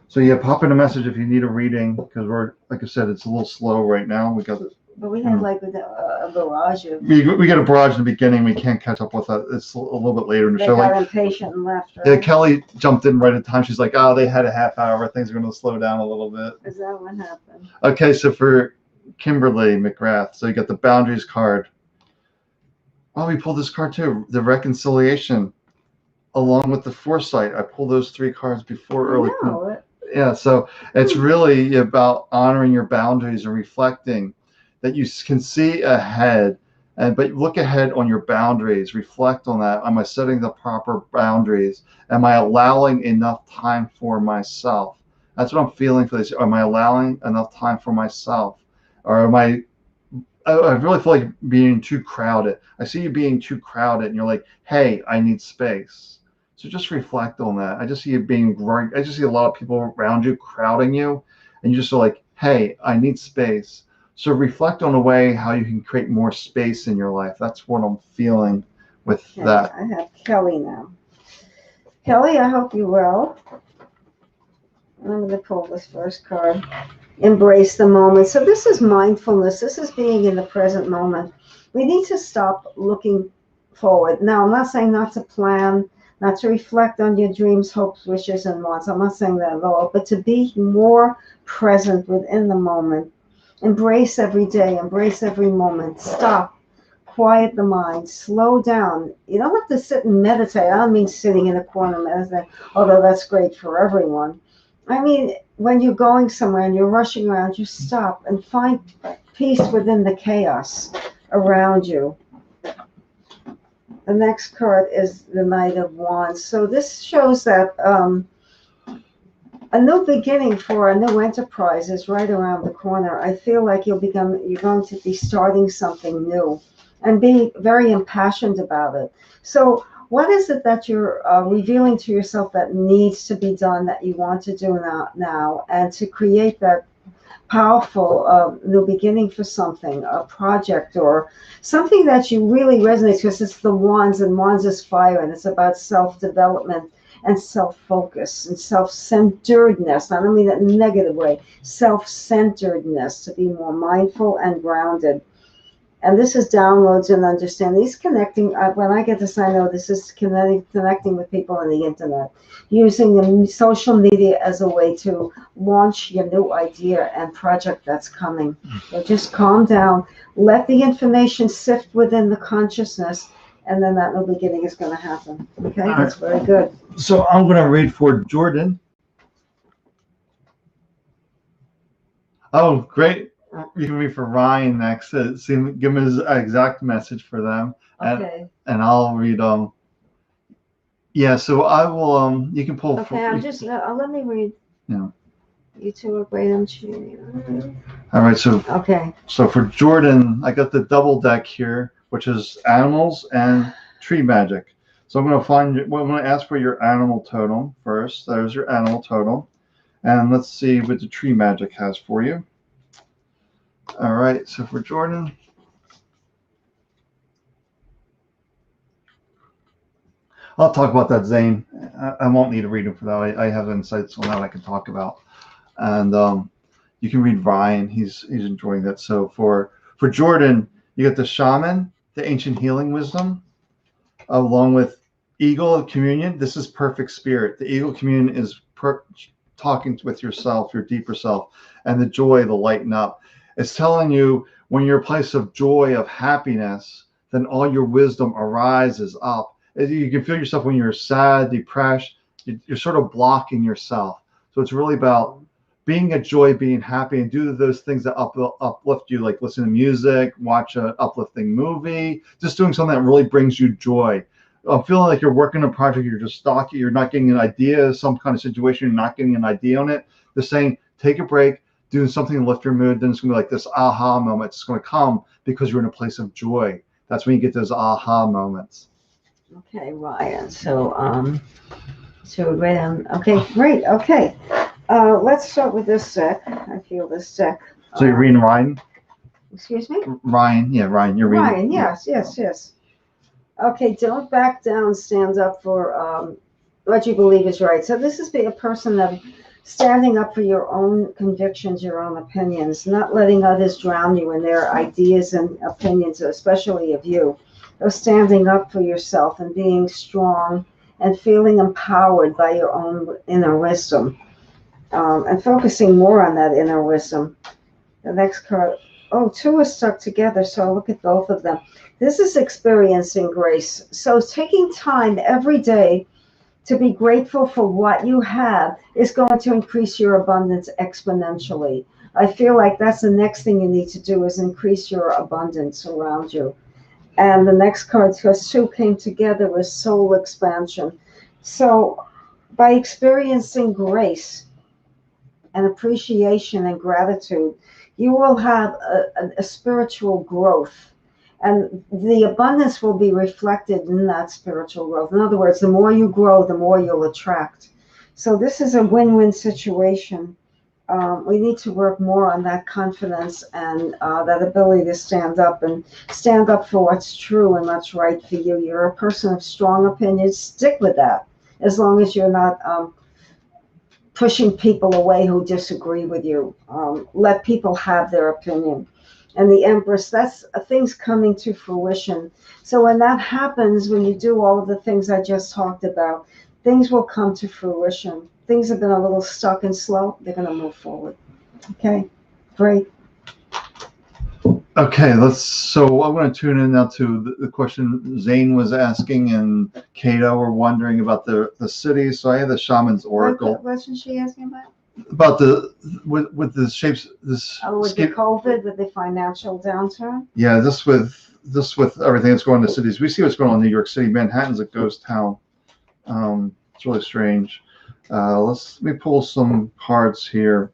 So yeah, pop in a message if you need a reading, because we're, like I said, it's a little slow right now. We got it. But we had like a barrage of. We got a barrage in the beginning. We can't catch up with that. It's a little bit later in the They show. got Like, impatient and left. Right? yeah, Kelly jumped in right at the time. She's like, "Oh, they had a half hour. Things are going to slow down a little bit." Is that what happened? Okay, so for Kimberly McGrath, so you got the Boundaries card. Oh, we pulled this card too, the Reconciliation, along with the Foresight. I pulled those three cards before early. Yeah, so it's really about honoring your boundaries and reflecting that you can see ahead, but look ahead on your boundaries. Reflect on that. Am I setting the proper boundaries? Am I allowing enough time for myself? That's what I'm feeling for this. Am I allowing enough time for myself, or am I really feel like being too crowded? I see you being too crowded, and you're like, "Hey, I need space." So just reflect on that. I just see it being great. I just see a lot of people around you crowding you, and you just are like, "Hey, I need space." So reflect on a way how you can create more space in your life. That's what I'm feeling with that. I have Kelly now. Kelly, I hope you're well. I'm going to pull this first card. Embrace the moment. So this is mindfulness. This is being in the present moment. We need to stop looking forward. Now, I'm not saying not to plan, not to reflect on your dreams, hopes, wishes, and wants. I'm not saying that at all, but to be more present within the moment. Embrace every day, embrace every moment. Stop, quiet the mind, slow down. You don't have to sit and meditate. I don't mean sitting in a corner meditating, although that's great for everyone. I mean, when you're going somewhere and you're rushing around, you stop and find peace within the chaos around you. The next card is the Knight of Wands. So this shows that a new beginning for a new enterprise is right around the corner. I feel like you're going to be starting something new and be very impassioned about it. So what is it that you're revealing to yourself that needs to be done, that you want to do now, and to create that powerful new beginning for something, a project or something that you really resonates, because it's the Wands, and Wands is fire, and it's about self-development and self-focus and self-centeredness. I don't mean that in a negative way. Self-centeredness, to be more mindful and grounded. And this is downloads and understanding. These connecting, when I get this, I know this is connecting with people on the internet, using the social media as a way to launch your new idea and project that's coming. So just calm down, let the information sift within the consciousness, and then that new beginning is going to happen. Okay, that's very good. So I'm going to read for Jordan. Oh, great. You can read for Ryan next. See, give him his exact message for them. Okay. And I'll read yeah, so I will you can pull Okay, I'm just let me read. Yeah. You two are great. All right, so okay. So for Jordan, I got the double deck here, which is animals and tree magic. So I'm going to I'm going to ask for your animal totem first. There's your animal totem. And let's see what the tree magic has for you. All right, so for Jordan, I'll talk about that, Zane. I won't need a reading for that. I have insights on that I can talk about. And you can read Ryan. He's enjoying that. So for Jordan, you get the shaman, the ancient healing wisdom, along with eagle communion. This is perfect spirit. The eagle communion is talking with yourself, your deeper self, and the joy, the lighten up. It's telling you when you're a place of joy, of happiness, then all your wisdom arises up. You can feel yourself when you're sad, depressed, you're sort of blocking yourself. So it's really about being a joy, being happy, and do those things that uplift you, like listen to music, watch an uplifting movie, just doing something that really brings you joy. I'm feeling like you're working on a project, you're just stuck, you're not getting an idea, some kind of situation, you're not getting an idea on it. They're saying, take a break, do something to lift your mood, then it's going to be like this aha moment. It's going to come because you're in a place of joy. That's when you get those aha moments. Okay, Ryan. So, right on. Okay, great. Okay. Let's start with this deck. I feel this deck. So you're reading Ryan? Excuse me? Ryan, yeah, Ryan, you're reading. Ryan, yes. Okay, don't back down, stand up for what you believe is right. So this is being a person of standing up for your own convictions, your own opinions, not letting others drown you in their ideas and opinions, especially of you. Or standing up for yourself and being strong and feeling empowered by your own inner wisdom. And focusing more on that inner wisdom. The next card, two are stuck together, so I'll look at both of them. This is experiencing grace. So taking time every day to be grateful for what you have is going to increase your abundance exponentially. I feel like that's the next thing you need to do is increase your abundance around you. And the next card, because two came together, was soul expansion. So by experiencing grace and appreciation and gratitude, you will have a spiritual growth. And the abundance will be reflected in that spiritual growth. In other words, the more you grow, the more you'll attract. So this is a win-win situation. We need to work more on that confidence and that ability to stand up for what's true and what's right for you. You're a person of strong opinions. Stick with that as long as you're not pushing people away who disagree with you. Let people have their opinion. And the Empress, that's things coming to fruition. So when that happens, when you do all of the things I just talked about, things will come to fruition. Things have been a little stuck and slow. They're going to move forward. Okay, great. Okay, so I'm going to tune in now to the question Zane was asking and Kato were wondering about the city. So I have the Shaman's Oracle. What wasn't she asking about? About with the shapes, this. With the COVID, with the financial downturn? Yeah, this with everything that's going on in the cities. We see what's going on in New York City. Manhattan's a ghost town. It's really strange. Let me pull some cards here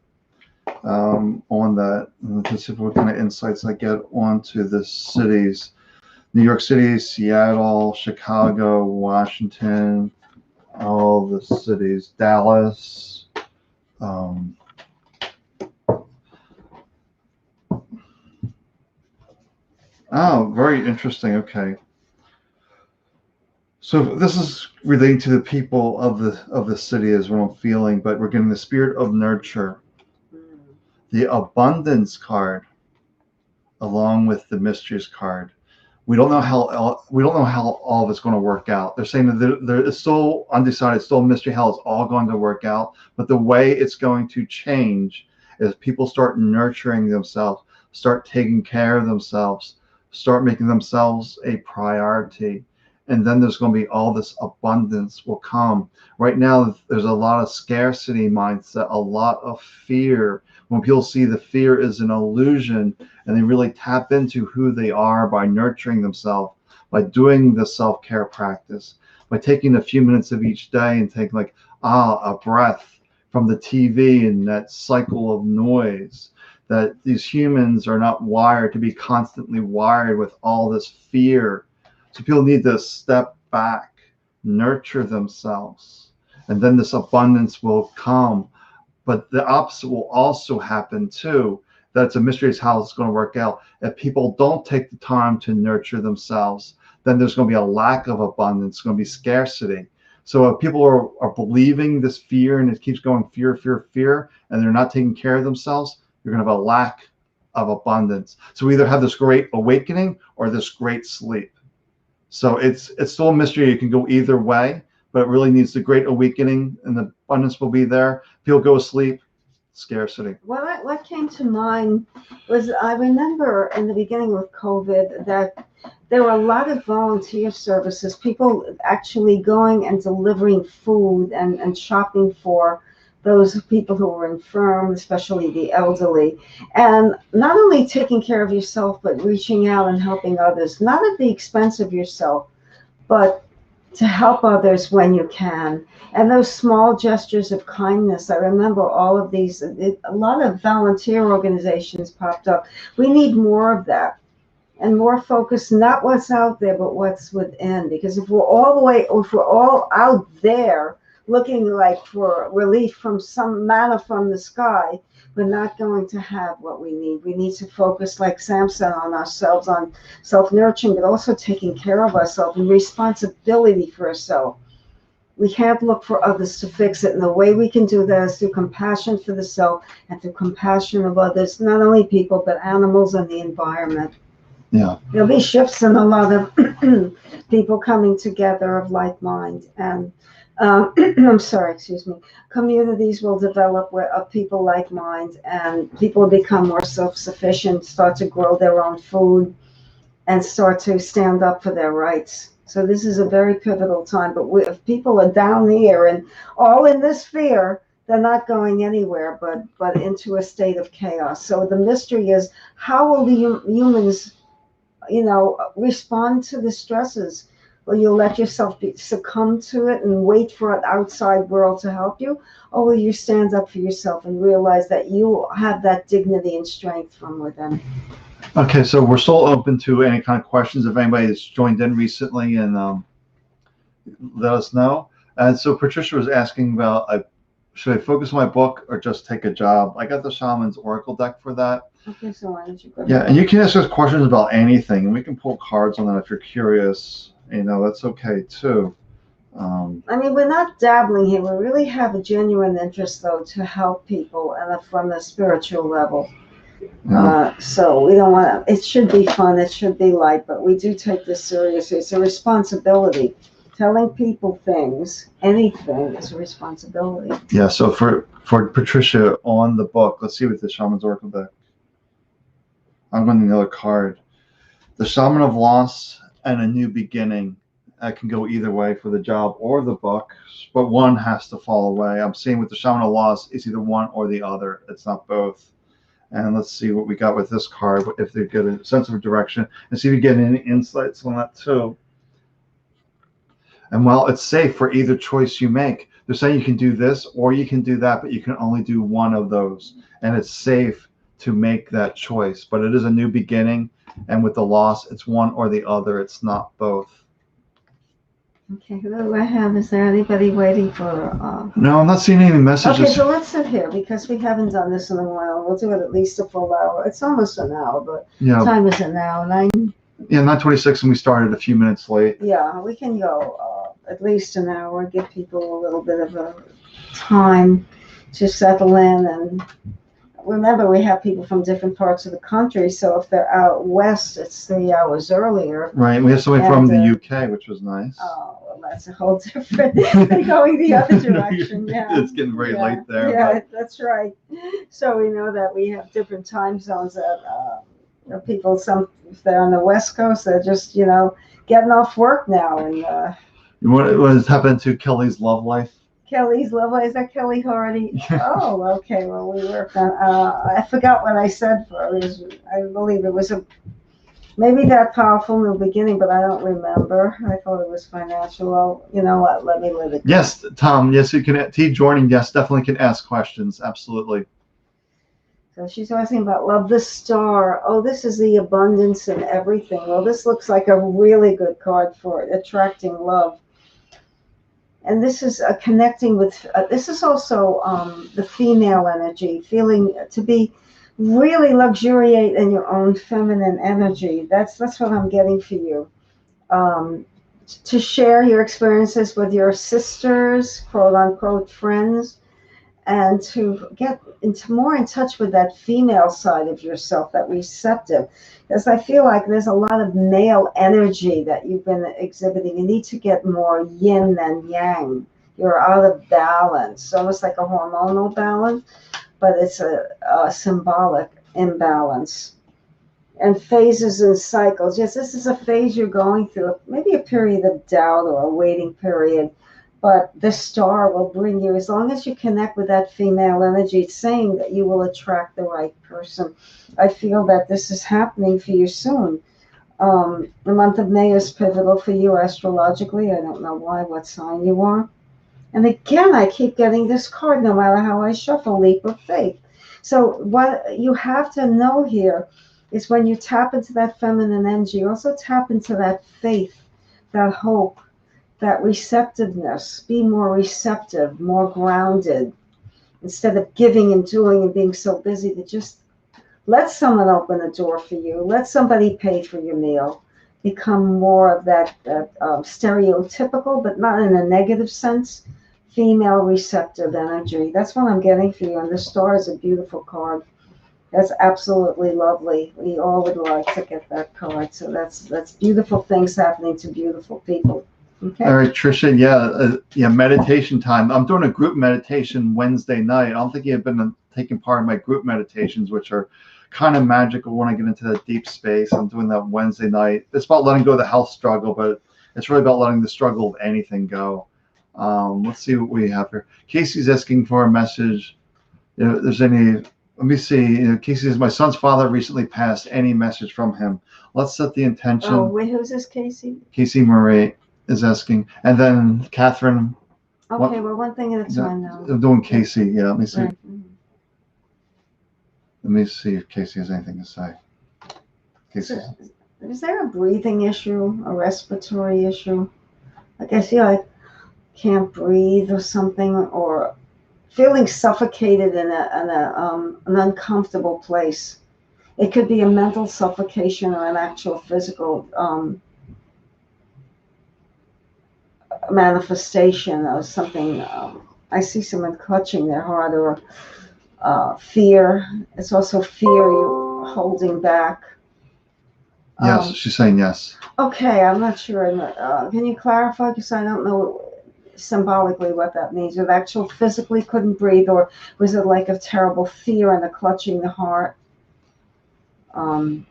on that. Let's see what kind of insights I get onto the cities. New York City, Seattle, Chicago, Washington, all the cities, Dallas. Oh, very interesting. Okay. So this is relating to the people of the city is what I'm feeling, but we're getting the spirit of nurture, the abundance card. along with the mysteries card. We don't know how all of it's going to work out. They're saying that it's still undecided, still a mystery how it's all going to work out. But the way it's going to change is people start nurturing themselves, start taking care of themselves, start making themselves a priority. And then there's going to be all this abundance will come. Right now, there's a lot of scarcity mindset, a lot of fear. When people see the fear is an illusion and they really tap into who they are by nurturing themselves, by doing the self-care practice, by taking a few minutes of each day and taking like, a breath from the TV and that cycle of noise, that these humans are not wired to be constantly wired with all this fear. So people need to step back, nurture themselves, and then this abundance will come. But the opposite will also happen too. That's a mystery is how it's going to work out. If people don't take the time to nurture themselves, then there's going to be a lack of abundance, it's going to be scarcity. So if people are believing this fear and it keeps going fear, fear, fear, and they're not taking care of themselves, you're going to have a lack of abundance. So we either have this great awakening or this great sleep. So it's still a mystery. It can go either way, but it really needs the great awakening and the abundance will be there. People go to sleep, scarcity. Well, what came to mind was I remember in the beginning with COVID that there were a lot of volunteer services, people actually going and delivering food and shopping for those people who were infirm, especially the elderly, and not only taking care of yourself, but reaching out and helping others, not at the expense of yourself, but to help others when you can. And those small gestures of kindness, I remember all of these, a lot of volunteer organizations popped up. We need more of that and more focus, not what's out there, but what's within. Because if we're all out there looking like for relief from some manna from the sky, we're not going to have what we need. We need to focus, like Sam said, on ourselves, on self-nurturing, but also taking care of ourselves and responsibility for ourselves. We can't look for others to fix it. And the way we can do that is through compassion for the self and through compassion of others, not only people, but animals and the environment. Yeah. There'll be shifts in a lot of people coming together of like mind. And I'm sorry, excuse me. Communities will develop of people like mind, and people will become more self-sufficient, start to grow their own food, and start to stand up for their rights. So this is a very pivotal time. But if people are down here and all in this fear, they're not going anywhere but into a state of chaos. So the mystery is, how will the humans, respond to the stresses? Will you let yourself succumb to it and wait for an outside world to help you? Or will you stand up for yourself and realize that you have that dignity and strength from within? Okay, so we're still open to any kind of questions. If anybody has joined in recently, and let us know. And so Patricia was asking about, should I focus on my book or just take a job? I got the Shaman's Oracle deck for that. Okay, so why don't you go? Yeah, and you can ask us questions about anything, and we can pull cards on that if you're curious. That's okay too. We're not dabbling here. We really have a genuine interest, though, to help people and from the spiritual level. Yeah. So we don't want to, it should be fun, it should be light, but we do take this seriously. It's a responsibility. Telling people things, anything, is a responsibility. Yeah, so for Patricia on the book, let's see what the Shaman's Oracle deck. I'm going to another card. The Shaman of Loss and a New Beginning. That can go either way for the job or the book, but one has to fall away. I'm seeing with the Shaman of Loss, it's either one or the other. It's not both. And let's see what we got with this card, if they get a sense of direction, and see if we get any insights on that too. And while it's safe for either choice you make, they're saying you can do this or you can do that, but you can only do one of those. And it's safe to make that choice, but it is a new beginning. And with the loss, it's one or the other. It's not both. Okay, who do I have? Is there anybody waiting for? No, I'm not seeing any messages. Okay, so let's sit here because we haven't done this in a while. We'll do it at least a full hour. It's almost an hour, but Yeah. time is it now? 9? Yeah, 9:26, and we started a few minutes late. Yeah, we can go at least an hour. Give people a little bit of a time to settle in and remember we have people from different parts of the country, so if they're out west, it's 3 hours earlier. Right. We have somebody from And, the UK, which was nice. Oh, well, that's a whole different than going the other direction. Yeah, It's getting very yeah, late there. Yeah, that's right. So we know that we have different time zones that people, some if they're on the West Coast, they're just getting off work now. And What was happened to Kelly's love life? Kelly's love life, is that Kelly Hardy? Oh, okay. Well, we worked on. I forgot what I said for it. I believe it was maybe that powerful in the beginning, but I don't remember. I thought it was financial. Well, you know what? Let me let it go. Yes, Tom. Yes, you can. T joining. Yes, definitely can ask questions. Absolutely. So she's asking about love, the star. Oh, this is the abundance and everything. Well, this looks like a really good card for it, attracting love. And this is connecting with, this is also the female energy, feeling to be really luxuriate in your own feminine energy. That's what I'm getting for you. To share your experiences with your sisters, quote unquote friends, and to get more in touch with that female side of yourself, that receptive. Because I feel like there's a lot of male energy that you've been exhibiting. You need to get more yin than yang. You're out of balance, almost like a hormonal balance, but it's a symbolic imbalance. And phases and cycles. Yes, this is a phase you're going through, maybe a period of doubt or a waiting period. But the star will bring you, as long as you connect with that female energy, it's saying that you will attract the right person. I feel that this is happening for you soon. The month of May is pivotal for you astrologically. I don't know why, what sign you are. And again, I keep getting this card no matter how I shuffle, leap of faith. So what you have to know here is when you tap into that feminine energy, you also tap into that faith, that hope, that receptiveness. Be more receptive, more grounded, instead of giving and doing and being so busy, to just let someone open the door for you, let somebody pay for your meal. Become more of that stereotypical, but not in a negative sense, female receptive energy. That's what I'm getting for you. And the star is a beautiful card. That's absolutely lovely. We all would like to get that card. So that's beautiful things happening to beautiful people. Okay. All right, Tricia. Yeah, meditation time. I'm doing a group meditation Wednesday night. I don't think you've been taking part in my group meditations, which are kind of magical when I get into that deep space. I'm doing that Wednesday night. It's about letting go of the health struggle, but it's really about letting the struggle of anything go. Let's see what we have here. Casey's asking for a message. If there's any, let me see. Casey says, my son's father recently passed. Any message from him? Let's set the intention. Oh, wait, who's this, Casey? Casey Marie is asking. And then Catherine. Okay, well, one thing at a time now. I'm doing Casey. Yeah, let me see. Right. Let me see if Casey has anything to say. Casey. Is there a breathing issue, a respiratory issue? Like I feel like can't breathe or something, or feeling suffocated in an uncomfortable place. It could be a mental suffocation or an actual physical manifestation of something. I see someone clutching their heart, or fear. It's also fear you holding back. Yes, she's saying yes. Okay, I'm not sure. Can you clarify? Because I don't know symbolically what that means. It actually physically couldn't breathe, or was it like a terrible fear and a clutching the heart? In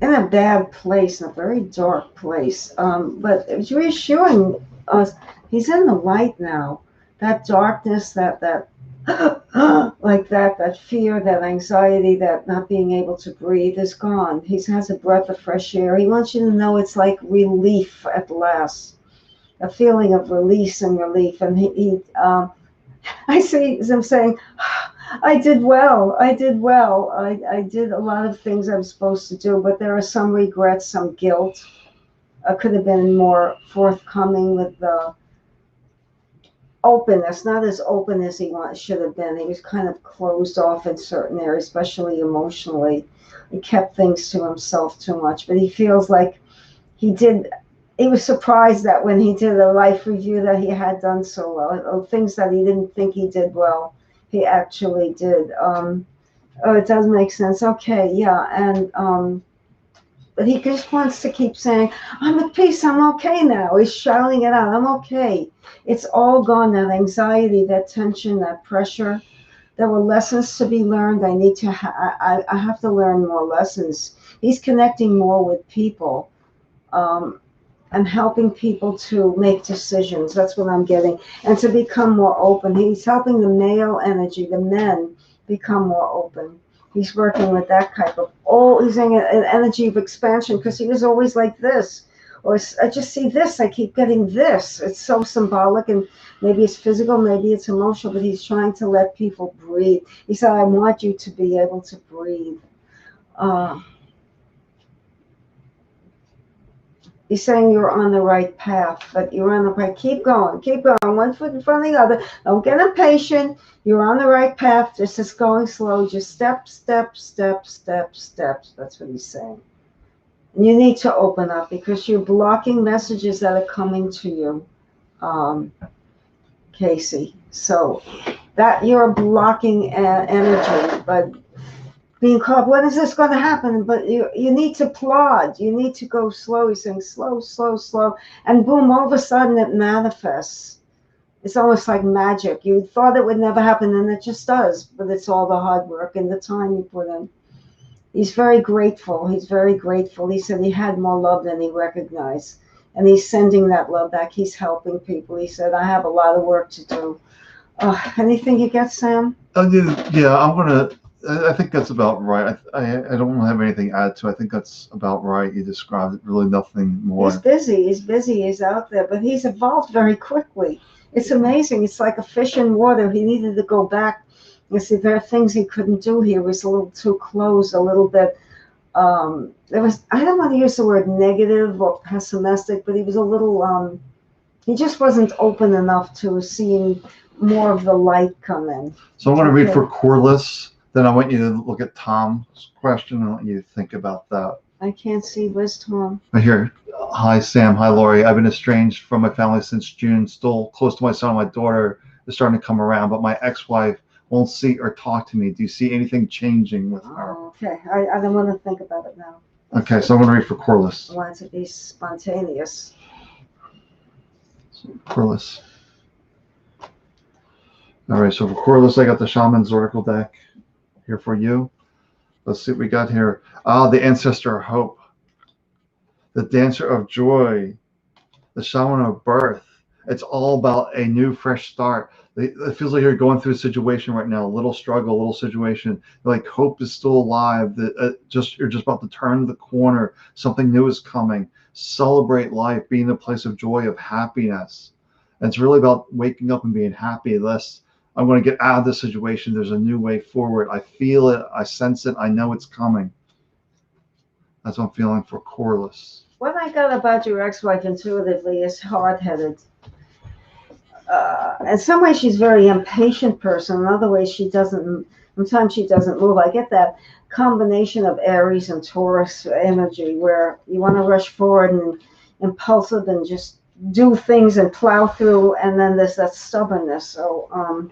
a bad place, in a very dark place. But it was reassuring us. He's in the light now. That darkness, that like that fear, that anxiety, that not being able to breathe is gone. He has a breath of fresh air. He wants you to know it's like relief at last, a feeling of release and relief. And I see him saying, I did well. I did a lot of things I was supposed to do, but there are some regrets, some guilt. I could have been more forthcoming with the openness, not as open as he should have been. He was kind of closed off in certain areas, especially emotionally. He kept things to himself too much, but he feels like he did he was surprised that when he did a life review that he had done so well. Things that he didn't think he did well, he actually did. Oh, it does make sense. Okay, yeah, and but he just wants to keep saying, "I'm at peace. I'm okay now." He's shouting it out. I'm okay. It's all gone. That anxiety, that tension, that pressure. There were lessons to be learned. I need to. I have to learn more lessons. He's connecting more with people. Um, and helping people to make decisions. That's what I'm getting. And to become more open. He's helping the male energy, the men, become more open. He's working with that type of, he's in an energy of expansion because he was always like this. Or I just see this, I keep getting this. It's so symbolic, and maybe it's physical, maybe it's emotional, but he's trying to let people breathe. He said, I want you to be able to breathe. Uh, He's saying you're on the right path, but you're on the right. Keep going, one foot in front of the other. Don't get impatient. You're on the right path. Just going slow. Just step, step, step, step, steps. That's what he's saying. And you need to open up because you're blocking messages that are coming to you, Casey. So that you're blocking energy, but being caught, when is this going to happen? But you need to plod. You need to go slow. He's saying slow, slow, slow. And boom, all of a sudden it manifests. It's almost like magic. You thought it would never happen, and it just does. But it's all the hard work and the time you put in. He's very grateful. He's very grateful. He said he had more love than he recognized. And he's sending that love back. He's helping people. He said, I have a lot of work to do. Anything you get, Sam? Yeah, I think that's about right. I don't have anything to add to. I think that's about right. You described it. Really, nothing more. He's busy. He's busy. He's out there, but he's evolved very quickly. It's amazing. It's like a fish in water. He needed to go back. You see, there are things he couldn't do here. He was a little too close, a little bit. There was. I don't want to use the word negative or pessimistic, but he was a little. He just wasn't open enough to seeing more of the light come in. So I'm going to read for Corliss. Then I want you to look at Tom's question. I want you to think about that. I can't see. Where's Tom? Right here. Hi, Sam. Hi, Lori. I've been estranged from my family since June. Still close to my son. My daughter is starting to come around, but my ex-wife won't see or talk to me. Do you see anything changing with her? Okay. I don't want to think about it now. Okay, so I'm going to read for Corliss. I want it to be spontaneous. So, Corliss. All right, so for Corliss, I got the Shaman's Oracle deck here for you. Let's see what we got here. The Ancestor of Hope, the Dancer of Joy, the Shaman of Birth. It's all about a new, fresh start. It feels like you're going through a situation right now, a little struggle, a little situation. Like hope is still alive. That you're just about to turn the corner. Something new is coming. Celebrate life, be in a place of joy, of happiness. And it's really about waking up and being happy. I'm going to get out of this situation. There's a new way forward. I feel it. I sense it. I know it's coming. That's what I'm feeling for Corliss. What I got about your ex-wife intuitively is hard-headed. In some ways, she's a very impatient person. In other ways, sometimes she doesn't move. I get that combination of Aries and Taurus energy where you want to rush forward and impulsive and just do things and plow through. And then there's that stubbornness. So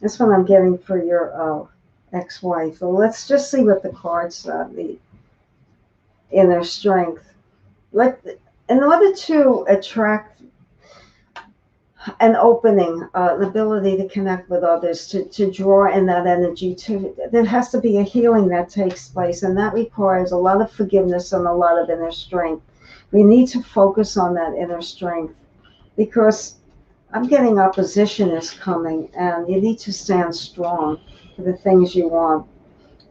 that's what I'm getting for your ex-wife. So let's just see what the cards the inner strength. In order to attract an opening, an ability to connect with others, to draw in that energy, there has to be a healing that takes place, and that requires a lot of forgiveness and a lot of inner strength. We need to focus on that inner strength because I'm getting opposition is coming, and you need to stand strong for the things you want.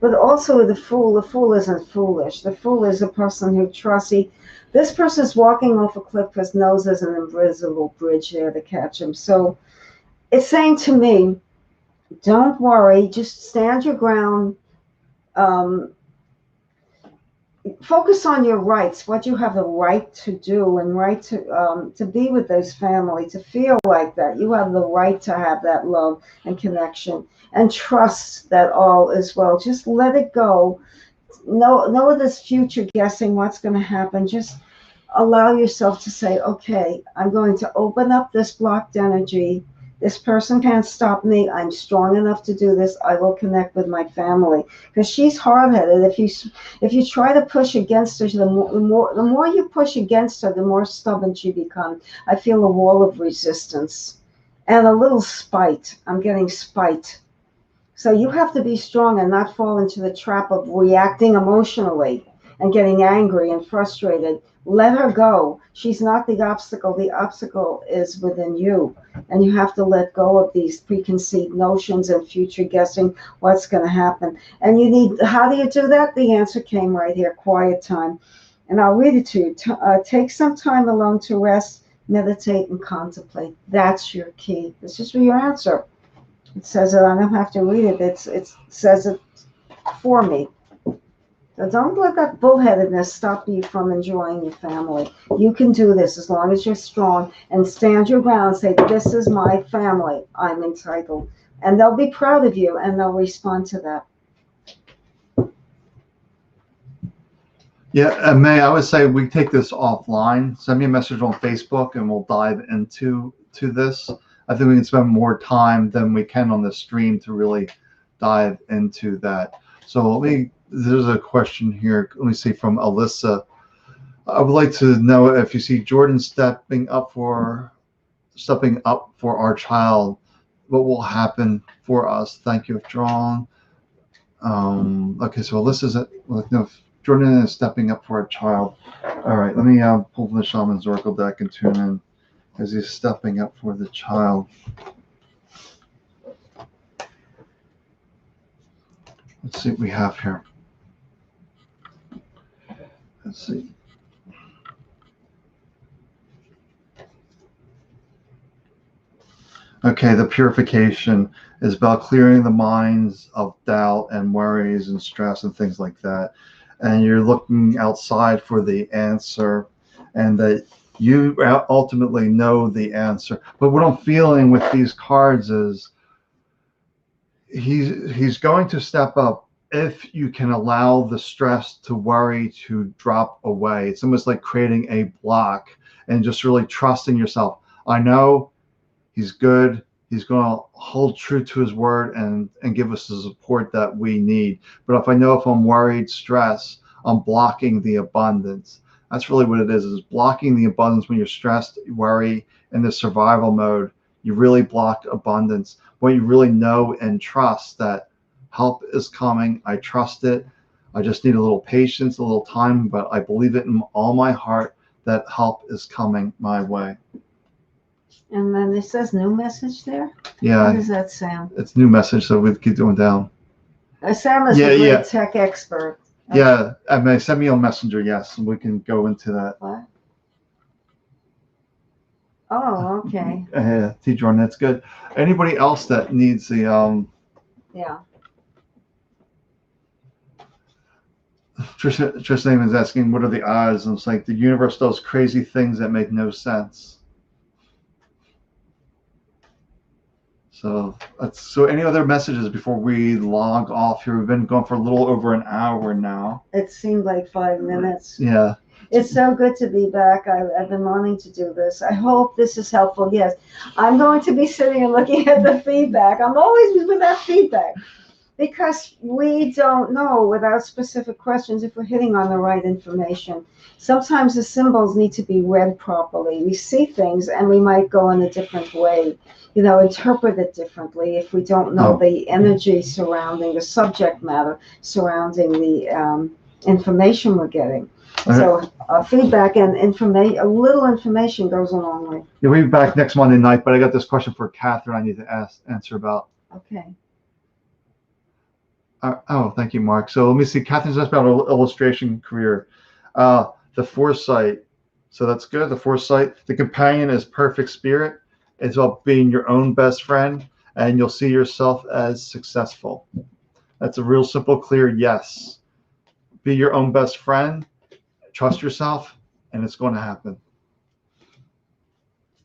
But also the fool isn't foolish. The fool is a person who trusts. This person's walking off a cliff because knows there's an invisible bridge there to catch him. So it's saying to me, don't worry, just stand your ground. Focus on your rights, what you have the right to do and right to be with this family, to feel like that. You have the right to have that love and connection and trust that all is well. Just let it go. No this future guessing what's going to happen. Just allow yourself to say, okay, I'm going to open up this blocked energy. This person can't stop me. I'm strong enough to do this. I will connect with my family, because she's hard-headed. If you try to push against her, the more you push against her, the more stubborn she becomes. I feel a wall of resistance and a little spite. I'm getting spite. So you have to be strong and not fall into the trap of reacting emotionally and getting angry and frustrated. Let her go. She's not the obstacle. The obstacle is within you. And you have to let go of these preconceived notions and future guessing what's going to happen. And how do you do that? The answer came right here: quiet time. And I'll read it to you. Take some time alone to rest, meditate, and contemplate. That's your key. This is your answer. It says it. I don't have to read it. It says it for me. So don't let that bullheadedness stop you from enjoying your family. You can do this as long as you're strong and stand your ground and say, this is my family. I'm entitled. And they'll be proud of you and they'll respond to that. Yeah, May, I would say we take this offline. Send me a message on Facebook and we'll dive into this. I think we can spend more time than we can on the stream to really dive into that. So there's a question here. Let me see, from Alyssa. I would like to know if you see Jordan stepping up for our child, what will happen for us? Thank you, John. Okay, so Alyssa's if Jordan is stepping up for a child. All right, let me pull from the Shaman's Oracle deck and tune in as he's stepping up for the child. Let's see what we have here. Let's see. Okay, the purification is about clearing the minds of doubt and worries and stress and things like that. And you're looking outside for the answer, and that you ultimately know the answer. But what I'm feeling with these cards is he's going to step up if you can allow the stress to worry to drop away. It's almost like creating a block and just really trusting yourself. I know he's good. He's going to hold true to his word and give us the support that we need. But if I'm worried, stressed, I'm blocking the abundance. That's really what it is blocking the abundance. When you're stressed, you worry, in the survival mode, you really block abundance. When you really know and trust that help is coming, I trust it. I just need a little patience, a little time, but I believe it in all my heart that help is coming my way. And then it says new message there? Yeah. What does that sound? It's new message, so we keep going down. Sam is a great tech expert. Okay. Yeah, I mean, send me a messenger, yes, and we can go into that. What? Oh, okay. T. Jordan, that's good. Anybody else that needs the Yeah. Trish name is asking, what are the odds? And it's like the universe does crazy things that make no sense. So any other messages before we log off here? We've been going for a little over an hour now. It seemed like 5 minutes. Yeah. It's so good to be back. I've been wanting to do this. I hope this is helpful. Yes, I'm going to be sitting and looking at the feedback. I'm always with that feedback because we don't know without specific questions if we're hitting on the right information. Sometimes the symbols need to be read properly. We see things and we might go in a different way, interpret it differently if we don't know the energy surrounding the subject matter surrounding the information we're getting. So feedback and a little information goes a long way. Yeah, we'll be back next Monday night, but I got this question for Catherine I need to answer about. Okay. Thank you, Mark. So let me see. Catherine's asked about illustration career. The foresight. So that's good. The foresight. The companion is perfect spirit. It's about being your own best friend, and you'll see yourself as successful. That's a real simple, clear yes. Be your own best friend. Trust yourself, and it's going to happen.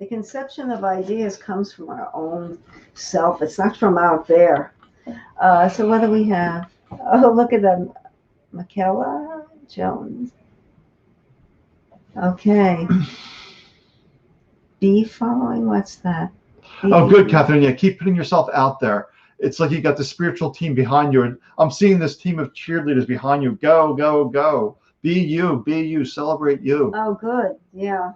The conception of ideas comes from our own self. It's not from out there. So what do we have? Oh, look at them. Michaela Jones. Okay. Be following, what's that? Oh, good, Catherine. Yeah, keep putting yourself out there. It's like you got the spiritual team behind you. And I'm seeing this team of cheerleaders behind you. Go, go, go. Be you, celebrate you. Oh, good. Yeah.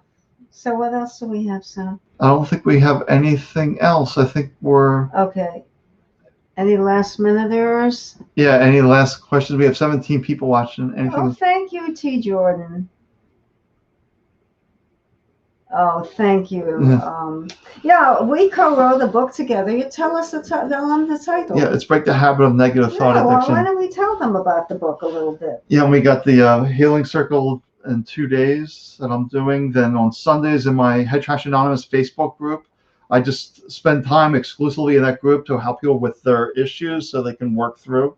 So what else do we have, Sam? I don't think we have anything else. I think we're, Okay. Any last minuters? yeah, any last questions? We have 17 people watching. Oh, Anything? thank you, T. Jordan. Oh, thank you. Yeah. Yeah, we co-wrote the book together. You tell us tell them the title. Yeah, it's Break the Habit of Negative Thought Yeah, well, Addiction. why don't we tell them about the book a little bit? Yeah, and we got the Healing Circle in 2 days that I'm doing. Then on Sundays in my Head Trash Anonymous Facebook group, I just spend time exclusively in that group to help people with their issues so they can work through.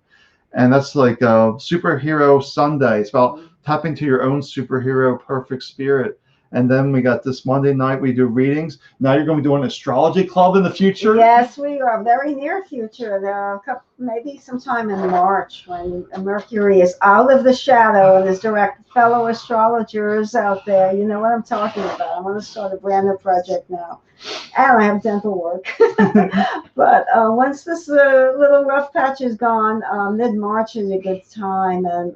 And that's like a Superhero Sunday. It's about tapping to your own superhero perfect spirit. And then we got this Monday night, we do readings. Now you're going to be doing an astrology club in the future? Yes, we are. Very near future. There are a couple, maybe sometime in March when Mercury is out of the shadow and is direct. Fellow astrologers out there, you know what I'm talking about. I want to start a brand new project now. And I have dental work. But once this little rough patch is gone, mid-March is a good time. And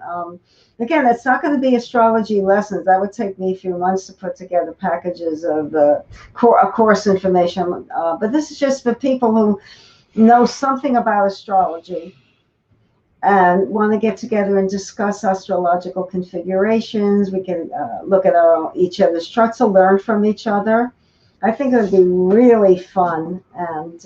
again, it's not going to be astrology lessons. That would take me a few months to put together packages of course information. But this is just for people who know something about astrology and want to get together and discuss astrological configurations. We can look at each other's charts to learn from each other. I think it would be really fun. And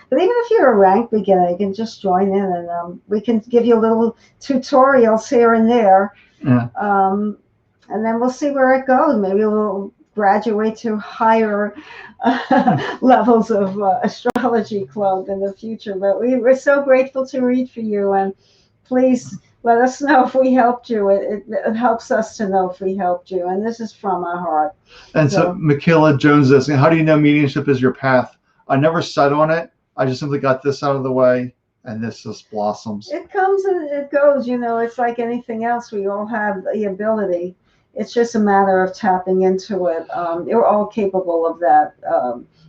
but even if you're a rank beginner, you can just join in, and we can give you little tutorials here and there. Yeah. And then we'll see where it goes. Maybe we'll graduate to higher levels of astrology club in the future. But we're so grateful to read for you, and please let us know if we helped you. It helps us to know if we helped you, and this is from our heart. And so Michaela Jones is asking, how do you know mediumship is your path? I never set on it. I just simply got this out of the way, and this just blossoms. It comes and it goes, you know. It's like anything else. We all have the ability. It's just a matter of tapping into it. You're all capable of that.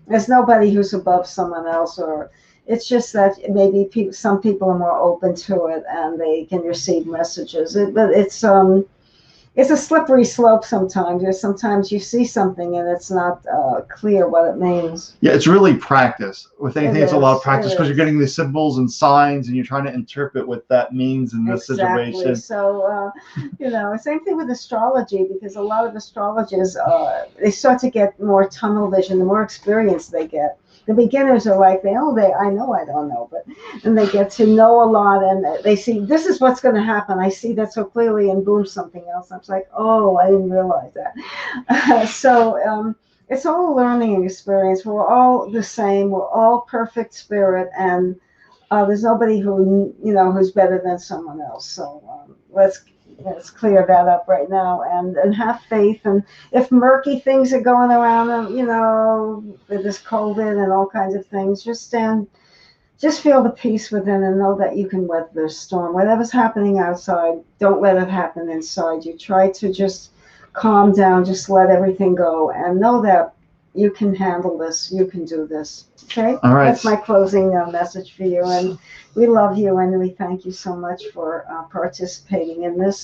There's nobody who's above someone else, or it's just that maybe some people are more open to it and they can receive messages. But it's a slippery slope sometimes. Sometimes you see something and it's not clear what it means. Yeah, it's really practice. With anything, it's a lot of practice because is. you're getting the symbols and signs and you're trying to interpret what that means in this Exactly. situation. So, you know, same thing with astrology, because a lot of astrologers, they start to get more tunnel vision the more experience they get. The beginners are like, I know I don't know, but and they get to know a lot, and they see this is what's going to happen. I see that so clearly, and boom, something else. I'm like, oh, I didn't realize that. So it's all a learning experience. We're all the same. We're all perfect spirit, and there's nobody who's better than someone else. So let's clear that up right now, and have faith. And if murky things are going around, with this COVID and all kinds of things, just feel the peace within and know that you can weather the storm. Whatever's happening outside, don't let it happen inside you. Try to just calm down, just let everything go, and know that you can handle this. You can do this. Okay? All right. That's my closing message for you. And we love you, and we thank you so much for participating in this.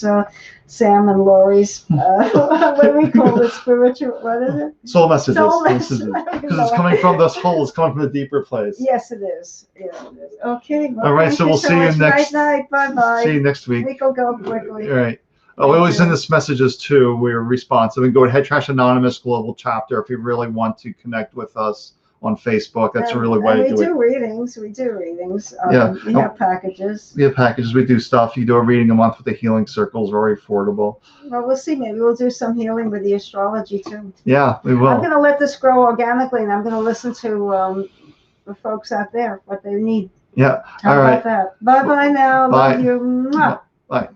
Sam and Lori's, what do we call it? Spiritual, what is it? Soul messages. Soul Because it's coming from this hole. It's coming from a deeper place. Yes, it is. Yeah, it is. Okay. Well, all right. So we'll see you much. next. Night. Bye-bye. See you next week. Week will go quickly. All right. Oh, we always send us messages too. We're responsive. And go to Head Trash Anonymous Global Chapter if you really want to connect with us on Facebook. That's a really way to do it. We do readings. We Yeah. We have packages. We have packages. We do stuff. You do a reading a month with the Healing Circle. It's very affordable. Well, we'll see. Maybe we'll do some healing with the astrology too. Yeah, we will. I'm going to let this grow organically, and I'm going to listen to the folks out there, what they need. Yeah. How all about right. that? Bye-bye now. Bye. Love you. Mwah. Bye.